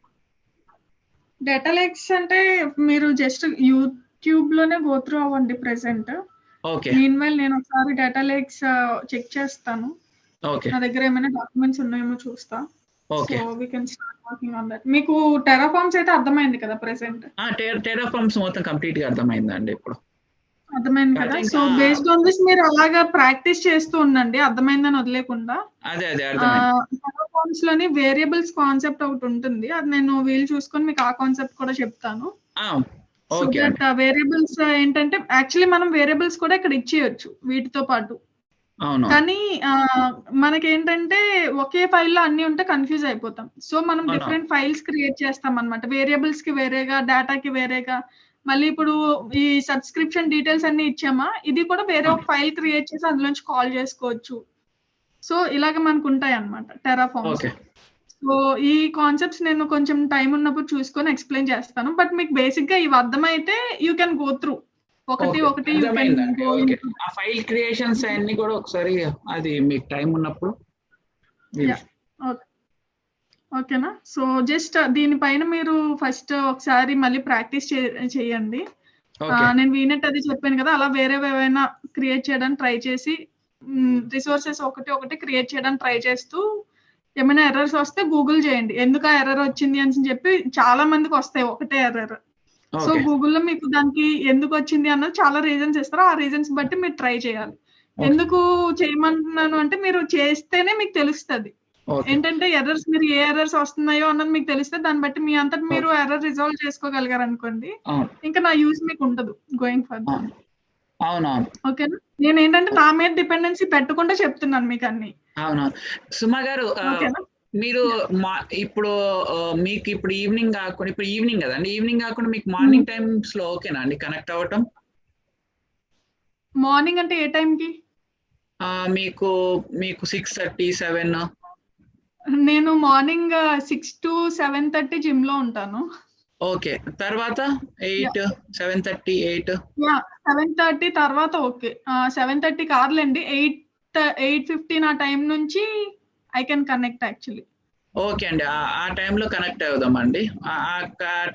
[SPEAKER 1] డేటా లేక్స్ అంటే మీరు జస్ట్ యూట్యూబ్ లోనే గో త్రూ అవ్వండి ప్రెసెంట్.
[SPEAKER 2] ఓకే
[SPEAKER 1] మీన్ వైల్ నేను ఒకసారి డేటా లేక్స్ చెక్ చేస్తాను.
[SPEAKER 2] ఓకే
[SPEAKER 1] నా దగ్గర ఏమైనా డాక్యుమెంట్స్ ఉన్నాయేమో చూస్తా.
[SPEAKER 2] Okay.
[SPEAKER 1] So we can start working on that. మీకు టెరాఫార్మ్స్ అయితే అర్థమైంది కదా ప్రెసెంట్?
[SPEAKER 2] టెరాఫార్మ్స్ మొత్తం కంప్లీట్ గా అర్థమైందండి ఇప్పుడు.
[SPEAKER 1] అర్థమైంది కదా. సో బేస్డ్ ఆన్ దిస్ మీరు అలాగా ప్రాక్టీస్ చేస్తూ ఉండండి, అర్థమైందని వదిలేకుండా.
[SPEAKER 2] అదే అర్థమైంది.
[SPEAKER 1] టెరాఫార్మ్స్ లోని వేరియబుల్స్ కాన్సెప్ట్ ఒకటి ఉంటుంది, అది నేను వీలు చూసుకొని మీకు ఆ కాన్సెప్ట్ కూడా చెప్తాను. సో దట్ వేరియబుల్స్ ఏంటంటే యాక్చువల్లీ మనం వేరియబుల్స్ కూడా ఇక్కడ ఇచ్చేయచ్చు వీటితో పాటు.
[SPEAKER 2] అవును.
[SPEAKER 1] కానీ మనకేంటంటే ఒకే ఫైల్లో అన్ని ఉంటే కన్ఫ్యూజ్ అయిపోతాం. సో మనం డిఫరెంట్ ఫైల్స్ క్రియేట్ చేస్తాం అన్నమాట. వేరియబుల్స్ కి వేరేగా, డేటాకి వేరేగా. మళ్ళీ ఇప్పుడు ఈ సబ్స్క్రిప్షన్ డీటెయిల్స్ అన్ని ఇచ్చామా, ఇది కూడా వేరే ఒక ఫైల్ క్రియేట్ చేసి అందులోంచి కాల్ చేసుకోవచ్చు. సో ఇలాగ మనకు ఉంటాయి అన్నమాట టెరాఫార్మ్స్. సో ఈ కాన్సెప్ట్స్ నేను కొంచెం టైం ఉన్నప్పుడు చూసుకొని ఎక్స్ప్లెయిన్ చేస్తాను. బట్ మీకు బేసిక్ గా ఇవి అర్థమైతే యూ కెన్ గో త్రూ ఒకటి
[SPEAKER 2] ఆ ఫైల్ క్రియేషన్స్ అన్ని కూడా ఒకసారి అది మీకు టైం ఉన్నప్పుడు.
[SPEAKER 1] ఓకేనా. సో జస్ట్ దీనిపైన మీరు ఫస్ట్ ఒకసారి మళ్ళీ ప్రాక్టీస్ చేయండి. నేను వీనెట్ అది చెప్పాను కదా, అలా వేరే ఏవైనా క్రియేట్ చేయడానికి ట్రై చేసి రిసోర్సెస్ ఒకటి క్రియేట్ చేయడానికి ట్రై చేస్తూ ఏమైనా ఎర్రర్స్ వస్తే గూగుల్ చేయండి, ఎందుకు ఆ ఎర్రర్ వచ్చింది అని చెప్పి. చాలా మందికి వస్తాయి ఒకటే ఎర్రర్. సో గూగుల్లో మీకు దానికి ఎందుకు వచ్చింది అన్నది చాలా రీజన్స్ ఇస్తారు, ఆ రీజన్స్ బట్టి మీరు ట్రై చేయాలి. ఎందుకు చేయమంటున్నాను అంటే మీరు చేస్తేనే మీకు తెలుస్తుంది ఏంటంటే ఎర్రర్స్, మీరు ఏ ఎర్రర్స్ వస్తున్నాయో అన్నది మీకు తెలిస్తే దాన్ని బట్టి మీ అంతటి మీరు ఎర్రర్ రిజాల్వ్ చేసుకోగలిగారు అనుకోండి, ఇంకా నా యూజ్ మీకు ఉండదు గోయింగ్ ఫర్దర్. ఓకేనా. నేను ఏంటంటే నా మీద డిపెండెన్సీ పెట్టకుండా చెప్తున్నాను మీకు అన్ని.
[SPEAKER 2] అవునవును. సుమా గారు, మీరు ఇప్పుడు మీకు ఇప్పుడు ఈవినింగ్ కాకుండా, ఇప్పుడు ఈవినింగ్ కదండి, ఈవినింగ్ కాకుండా మీకు మార్నింగ్ టైమ్స్ లో ఓకేనా అండి కనెక్ట్ అవ్వటం?
[SPEAKER 1] మార్నింగ్ అంటే ఏ టైంకి?
[SPEAKER 2] మీకు 6:30, 7.
[SPEAKER 1] నేను మార్నింగ్ 6 to 7:30 జిమ్ లో ఉంటాను.
[SPEAKER 2] ఓకే, తర్వాత 8, 7:30, 8.
[SPEAKER 1] 7:30 తర్వాత ఓకే. 7:30 కాదులేండి, 8:15 ఆ టైం నుంచి I can connect actually.
[SPEAKER 2] Okay అండి, ఆ టైంలో కనెక్ట్ అవుదామండి. ఆ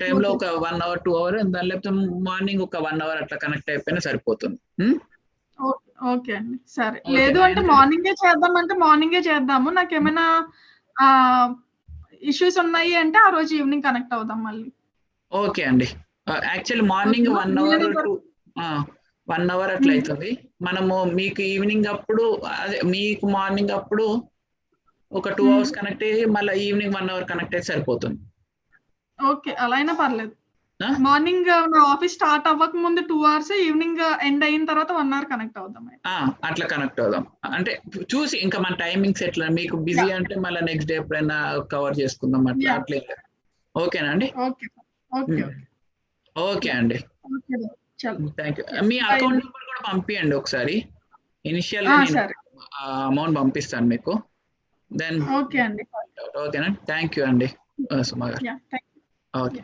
[SPEAKER 2] టైంలో ఒక 1 hour 2 hour, దాని లేకపోతే మార్నింగ్ ఒక 1 hour అట్లా కనెక్ట్ అయిపోయినా సరిపోతుంది.
[SPEAKER 1] ఓకే అండి, సరే. లేదు అంటే మార్నింగే చేద్దామంటే మార్నింగే చేద్దాము. నాకేమైనా ఇష్యూస్ ఉన్నాయి అంటే ఆ రోజు ఈవినింగ్ కనెక్ట్ అవుదాం మళ్ళీ.
[SPEAKER 2] ఓకే అండి. యాక్చువల్లీ మార్నింగ్ 1 hour అట్లా అవుతుంది. మనము మీకు ఈవినింగ్ అప్పుడు, అదే మీకు మార్నింగ్ అప్పుడు ఒక 2 hours కనెక్ట్ అయ్యి మళ్ళీ ఈవినింగ్ 1 hour కనెక్ట్ అయితే సరిపోతుంది.
[SPEAKER 1] ఓకే, అలా అయినా పర్లేదు. మార్నింగ్ నా ఆఫీస్ స్టార్ట్ అవ్వక ముందు 2 hours, ఈవినింగ్ ఎండ్ అయిన తర్వాత 1 hour కనెక్ట్ అవుదాం.
[SPEAKER 2] అట్లా కనెక్ట్ అవుదాం అంటే చూసి, ఇంకా మన టైమింగ్స్ ఎట్లా, మీకు బిజీ అంటే మళ్ళీ నెక్స్ట్ డే ఎప్పుడైనా కవర్ చేసుకుందాం అట్లా అట్లే. ఓకేనా అండి? ఓకే అండి, thank you. Me account number కూడా పంపియండి ఒకసారి. ఇనిషియల్ గా నేను అమౌంట్ పంపిస్తాను మీకు. దెన్ ఓకేనా. థ్యాంక్ యూ అండి సుమా గారు. ఓకే.